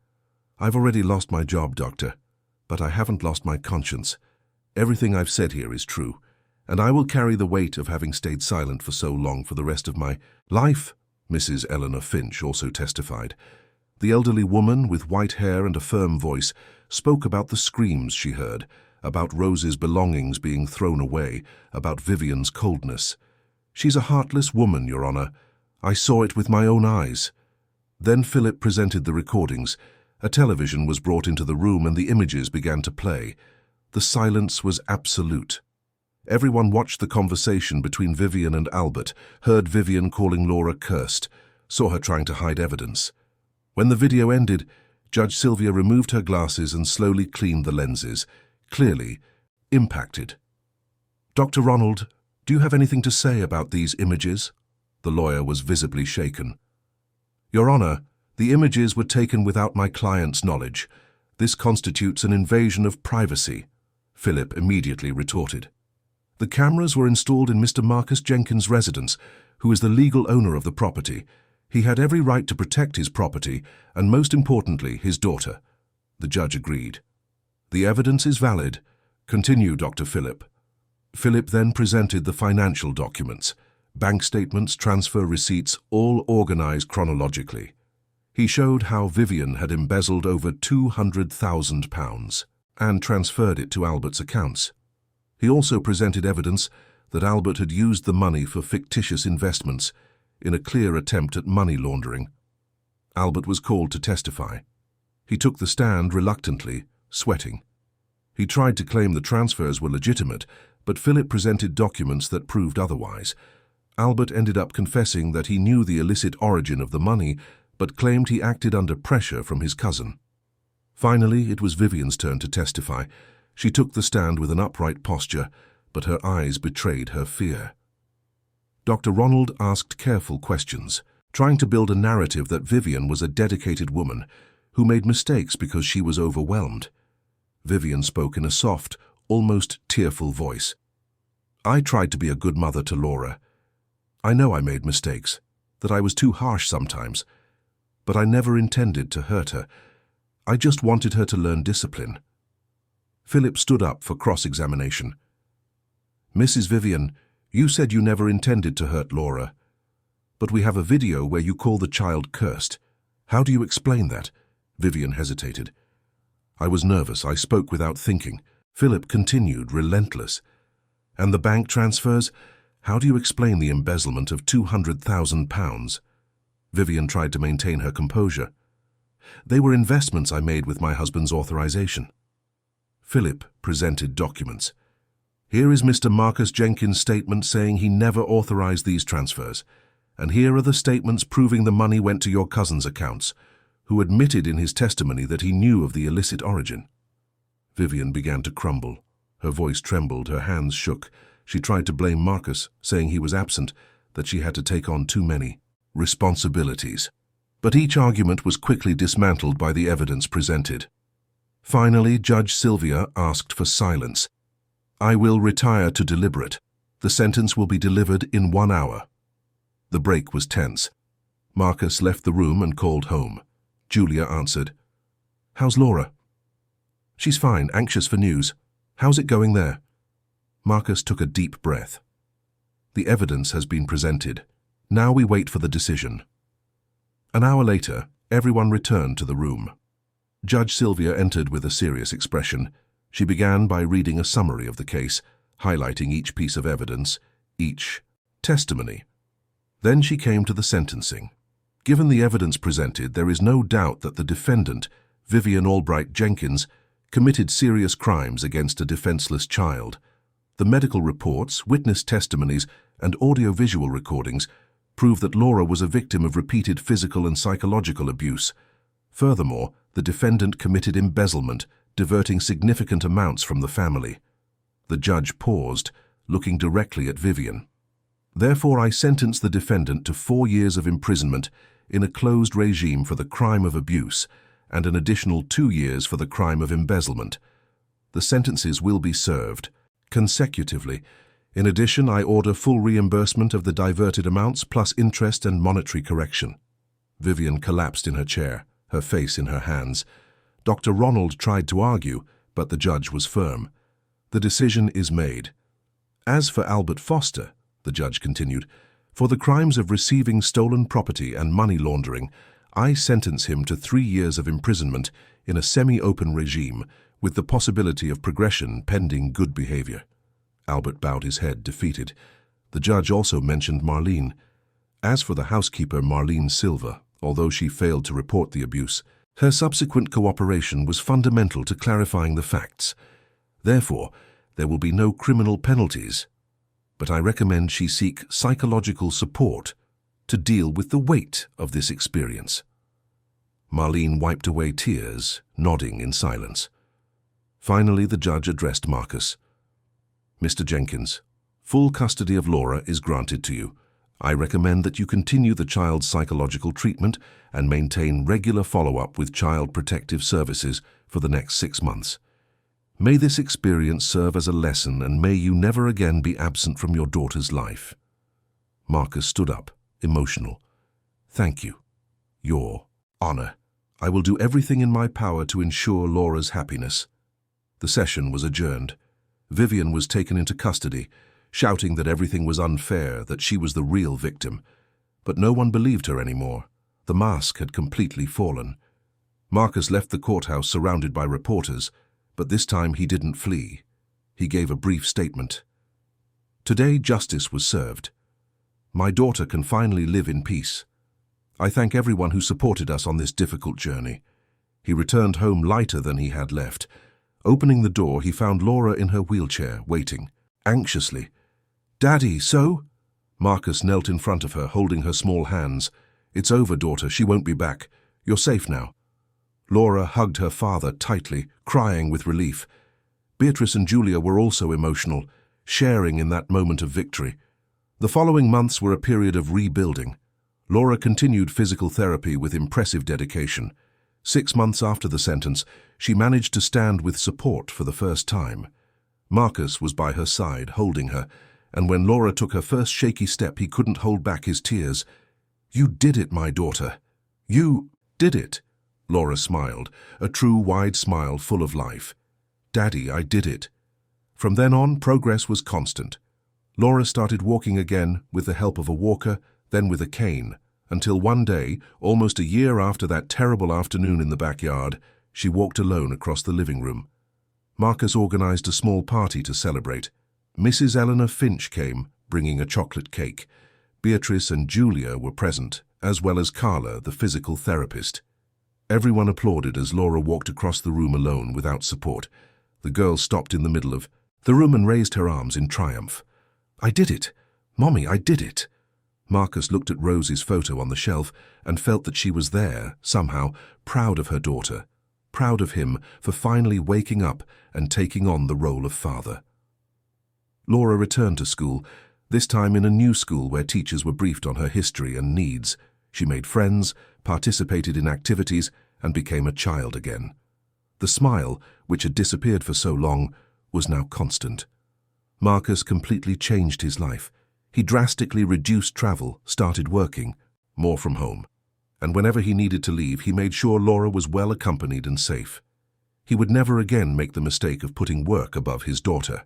"I've already lost my job, doctor, but I haven't lost my conscience. Everything I've said here is true, and I will carry the weight of having stayed silent for so long for the rest of my life." Mrs. Eleanor Finch also testified. The elderly woman, with white hair and a firm voice, spoke about the screams she heard, about Rose's belongings being thrown away, about Vivian's coldness. "She's a heartless woman, Your Honor. I saw it with my own eyes." Then Philip presented the recordings. A television was brought into the room and the images began to play. The silence was absolute. Everyone watched the conversation between Vivian and Albert, heard Vivian calling Laura cursed, saw her trying to hide evidence. When the video ended, Judge Sylvia removed her glasses and slowly cleaned the lenses, clearly impacted. "Dr. Ronald, do you have anything to say about these images?" The lawyer was visibly shaken. "Your Honor, the images were taken without my client's knowledge. This constitutes an invasion of privacy," Philip immediately retorted. "The cameras were installed in Mr. Marcus Jenkins' residence, who is the legal owner of the property. He had every right to protect his property, and most importantly, his daughter." The judge agreed. "The evidence is valid. Continue, Dr. Philip." Philip then presented the financial documents, bank statements, transfer receipts, all organized chronologically. He showed how Vivian had embezzled over £200,000 and transferred it to Albert's accounts. He also presented evidence that Albert had used the money for fictitious investments in a clear attempt at money laundering. Albert was called to testify. He took the stand reluctantly, sweating. He tried to claim the transfers were legitimate, but Philip presented documents that proved otherwise. Albert ended up confessing that he knew the illicit origin of the money, but claimed he acted under pressure from his cousin. Finally, it was Vivian's turn to testify. She took the stand with an upright posture, but her eyes betrayed her fear. Dr. Ronald asked careful questions, trying to build a narrative that Vivian was a dedicated woman who made mistakes because she was overwhelmed. Vivian spoke in a soft, almost tearful voice. "I tried to be a good mother to Laura. I know I made mistakes, that I was too harsh sometimes, but I never intended to hurt her. I just wanted her to learn discipline." Philip stood up for cross-examination. "Mrs. Vivian, you said you never intended to hurt Laura, but we have a video where you call the child cursed. How do you explain that?" Vivian hesitated. "I was nervous. I spoke without thinking." Philip continued, relentless. "And the bank transfers? How do you explain the embezzlement of £200,000? Vivian tried to maintain her composure. "They were investments I made with my husband's authorization." Philip presented documents. "Here is Mr. Marcus Jenkins' statement saying he never authorized these transfers. And here are the statements proving the money went to your cousin's accounts, who admitted in his testimony that he knew of the illicit origin." Vivian began to crumble. Her voice trembled, her hands shook. She tried to blame Marcus, saying he was absent, that she had to take on too many responsibilities. But each argument was quickly dismantled by the evidence presented. Finally, Judge Sylvia asked for silence. "I will retire to deliberate. The sentence will be delivered in 1 hour." The break was tense. Marcus left the room and called home. Julia answered. "How's Laura?" "She's fine, anxious for news. How's it going there?" Marcus took a deep breath. "The evidence has been presented. Now we wait for the decision." An hour later, everyone returned to the room. Judge Sylvia entered with a serious expression. She began by reading a summary of the case, highlighting each piece of evidence, each testimony. Then she came to the sentencing. Given the evidence presented, there is no doubt that the defendant, Vivian Albright Jenkins, committed serious crimes against a defenseless child. The medical reports, witness testimonies, and audiovisual recordings prove that Laura was a victim of repeated physical and psychological abuse. Furthermore, the defendant committed embezzlement, diverting significant amounts from the family. The judge paused, looking directly at Vivian. "Therefore, I sentence the defendant to 4 years of imprisonment in a closed regime for the crime of abuse and an additional 2 years for the crime of embezzlement. The sentences will be served consecutively. In addition, I order full reimbursement of the diverted amounts plus interest and monetary correction." Vivian collapsed in her chair, her face in her hands. Dr. Ronald tried to argue, but the judge was firm. "The decision is made." "As for Albert Foster," the judge continued, "for the crimes of receiving stolen property and money laundering, I sentence him to 3 years of imprisonment in a semi-open regime with the possibility of progression pending good behavior." Albert bowed his head, defeated. The judge also mentioned Marlene. As for the housekeeper, Marlene Silva, although she failed to report the abuse, her subsequent cooperation was fundamental to clarifying the facts. Therefore, there will be no criminal penalties. But I recommend she seek psychological support to deal with the weight of this experience. Marlene wiped away tears, nodding in silence. Finally, the judge addressed Marcus. "Mr. Jenkins, full custody of Laura is granted to you. I recommend that you continue the child's psychological treatment and maintain regular follow-up with Child Protective Services for the next 6 months. May this experience serve as a lesson, and may you never again be absent from your daughter's life." Marcus stood up, emotional. "Thank you, Your Honor. I will do everything in my power to ensure Laura's happiness." The session was adjourned. Vivian was taken into custody, shouting that everything was unfair, that she was the real victim. But no one believed her anymore. The mask had completely fallen. Marcus left the courthouse surrounded by reporters, but this time he didn't flee. He gave a brief statement. "Today justice was served. My daughter can finally live in peace. I thank everyone who supported us on this difficult journey." He returned home lighter than he had left. Opening the door, he found Laura in her wheelchair, waiting, anxiously. "Daddy, so?" Marcus knelt in front of her, holding her small hands. "It's over, daughter. She won't be back. You're safe now." Laura hugged her father tightly, crying with relief. Beatrice and Julia were also emotional, sharing in that moment of victory. The following months were a period of rebuilding. Laura continued physical therapy with impressive dedication. 6 months after the sentence, she managed to stand with support for the first time. Marcus was by her side, holding her, and when Laura took her first shaky step, he couldn't hold back his tears. "You did it, my daughter. You did it." Laura smiled, a true wide smile full of life. "Daddy, I did it." From then on, progress was constant. Laura started walking again with the help of a walker, then with a cane, until one day, almost a year after that terrible afternoon in the backyard, she walked alone across the living room. Marcus organized a small party to celebrate. Mrs. Eleanor Finch came, bringing a chocolate cake. Beatrice and Julia were present, as well as Carla, the physical therapist. Everyone applauded as Laura walked across the room alone without support. The girl stopped in the middle of the room and raised her arms in triumph. "I did it! Mommy, I did it!" Marcus looked at Rose's photo on the shelf and felt that she was there, somehow, proud of her daughter, proud of him for finally waking up and taking on the role of father. Laura returned to school, this time in a new school where teachers were briefed on her history and needs. She made friends, participated in activities, and became a child again. The smile, which had disappeared for so long, was now constant. Marcus completely changed his life. He drastically reduced travel, started working, more from home. And whenever he needed to leave, he made sure Laura was well accompanied and safe. He would never again make the mistake of putting work above his daughter.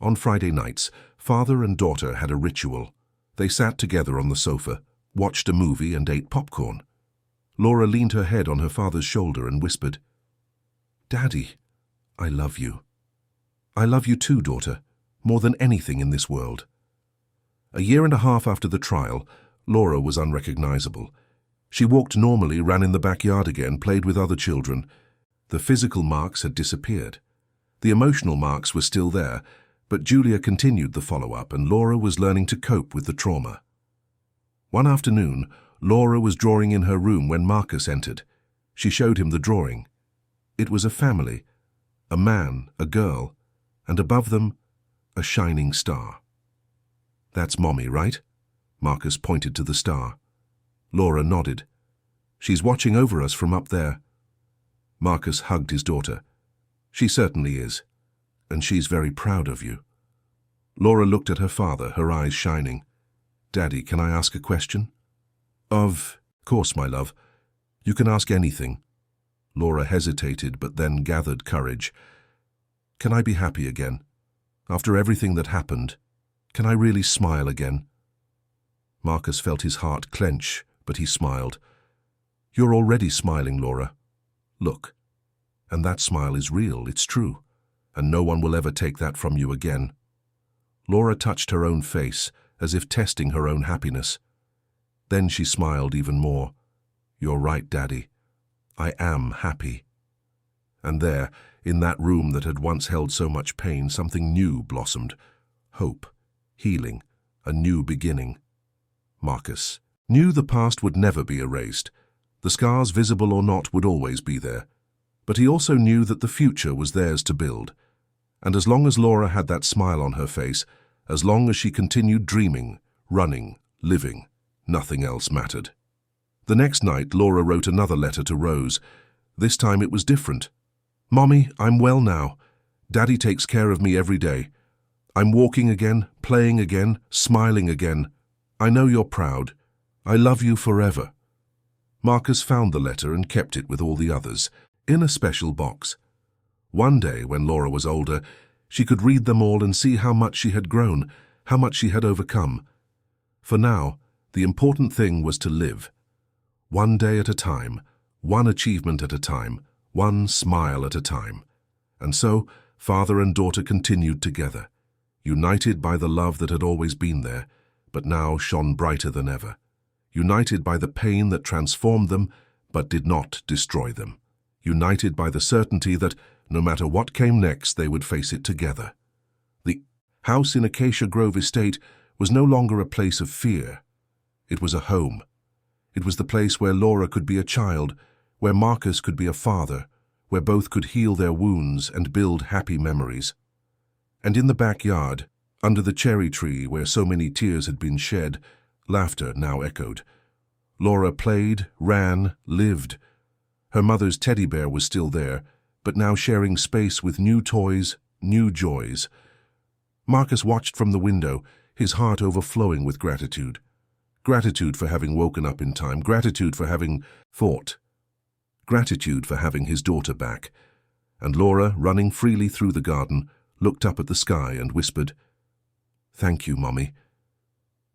On Friday nights, father and daughter had a ritual. They sat together on the sofa, watched a movie and ate popcorn. Laura leaned her head on her father's shoulder and whispered, "Daddy, I love you. I love you too, daughter, more than anything in this world." A year and a half after the trial, Laura was unrecognizable. She walked normally, ran in the backyard again, played with other children. The physical marks had disappeared. The emotional marks were still there, but Julia continued the follow-up and Laura was learning to cope with the trauma. One afternoon, Laura was drawing in her room when Marcus entered. She showed him the drawing. It was a family, a man, a girl, and above them, a shining star. "That's Mommy, right?" Marcus pointed to the star. Laura nodded. "She's watching over us from up there." Marcus hugged his daughter. "She certainly is, and she's very proud of you." Laura looked at her father, her eyes shining. "Daddy, can I ask a question?" "Of course, my love. You can ask anything." Laura hesitated, but then gathered courage. "Can I be happy again? After everything that happened, can I really smile again?" Marcus felt his heart clench, but he smiled. "You're already smiling, Laura. Look. And that smile is real, it's true, and no one will ever take that from you again." Laura touched her own face, as if testing her own happiness. Then she smiled even more. "You're right, Daddy. I am happy." And there, in that room that had once held so much pain, something new blossomed. Hope, healing, a new beginning. Marcus knew the past would never be erased. The scars, visible or not, would always be there. But he also knew that the future was theirs to build. And as long as Laura had that smile on her face, as long as she continued dreaming, running, living, nothing else mattered. The next night, Laura wrote another letter to Rose. This time it was different. "Mommy, I'm well now. Daddy takes care of me every day. I'm walking again, playing again, smiling again. I know you're proud. I love you forever." Marcus found the letter and kept it with all the others, in a special box. One day, when Laura was older, she could read them all and see how much she had grown, how much she had overcome. For now, the important thing was to live. One day at a time, one achievement at a time, one smile at a time. And so, father and daughter continued together, united by the love that had always been there, but now shone brighter than ever. United by the pain that transformed them, but did not destroy them. United by the certainty that, no matter what came next, they would face it together. The house in Acacia Grove Estate was no longer a place of fear. It was a home. It was the place where Laura could be a child, where Marcus could be a father, where both could heal their wounds and build happy memories. And in the backyard, under the cherry tree where so many tears had been shed, laughter now echoed. Laura played, ran, lived. Her mother's teddy bear was still there, but now sharing space with new toys, new joys. Marcus watched from the window, his heart overflowing with gratitude. Gratitude for having woken up in time, gratitude for having fought, gratitude for having his daughter back. And Laura, running freely through the garden, looked up at the sky and whispered, "Thank you, Mommy,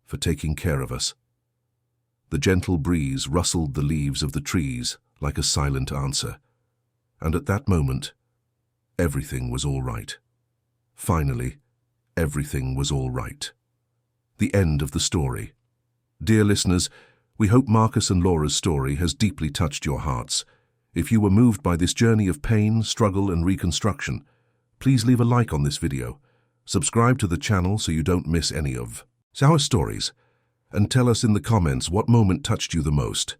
for taking care of us." The gentle breeze rustled the leaves of the trees like a silent answer. And at that moment, everything was all right. Finally, everything was all right. The end of the story. Dear listeners, we hope Marcus and Laura's story has deeply touched your hearts. If you were moved by this journey of pain, struggle, and reconstruction, please leave a like on this video, subscribe to the channel so you don't miss any of our stories, and tell us in the comments what moment touched you the most.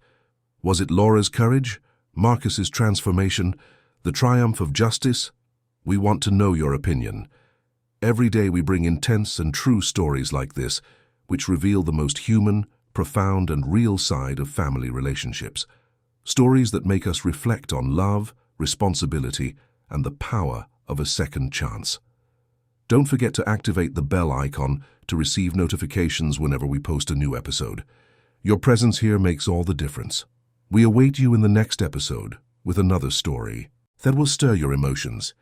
Was it Laura's courage, Marcus's transformation, the triumph of justice? We want to know your opinion. Every day we bring intense and true stories like this, which reveal the most human, profound, and real side of family relationships. Stories that make us reflect on love, responsibility, and the power of a second chance. Don't forget to activate the bell icon to receive notifications whenever we post a new episode. Your presence here makes all the difference. We await you in the next episode with another story that will stir your emotions.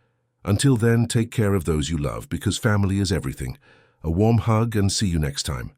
Until then, take care of those you love because family is everything. A warm hug and see you next time.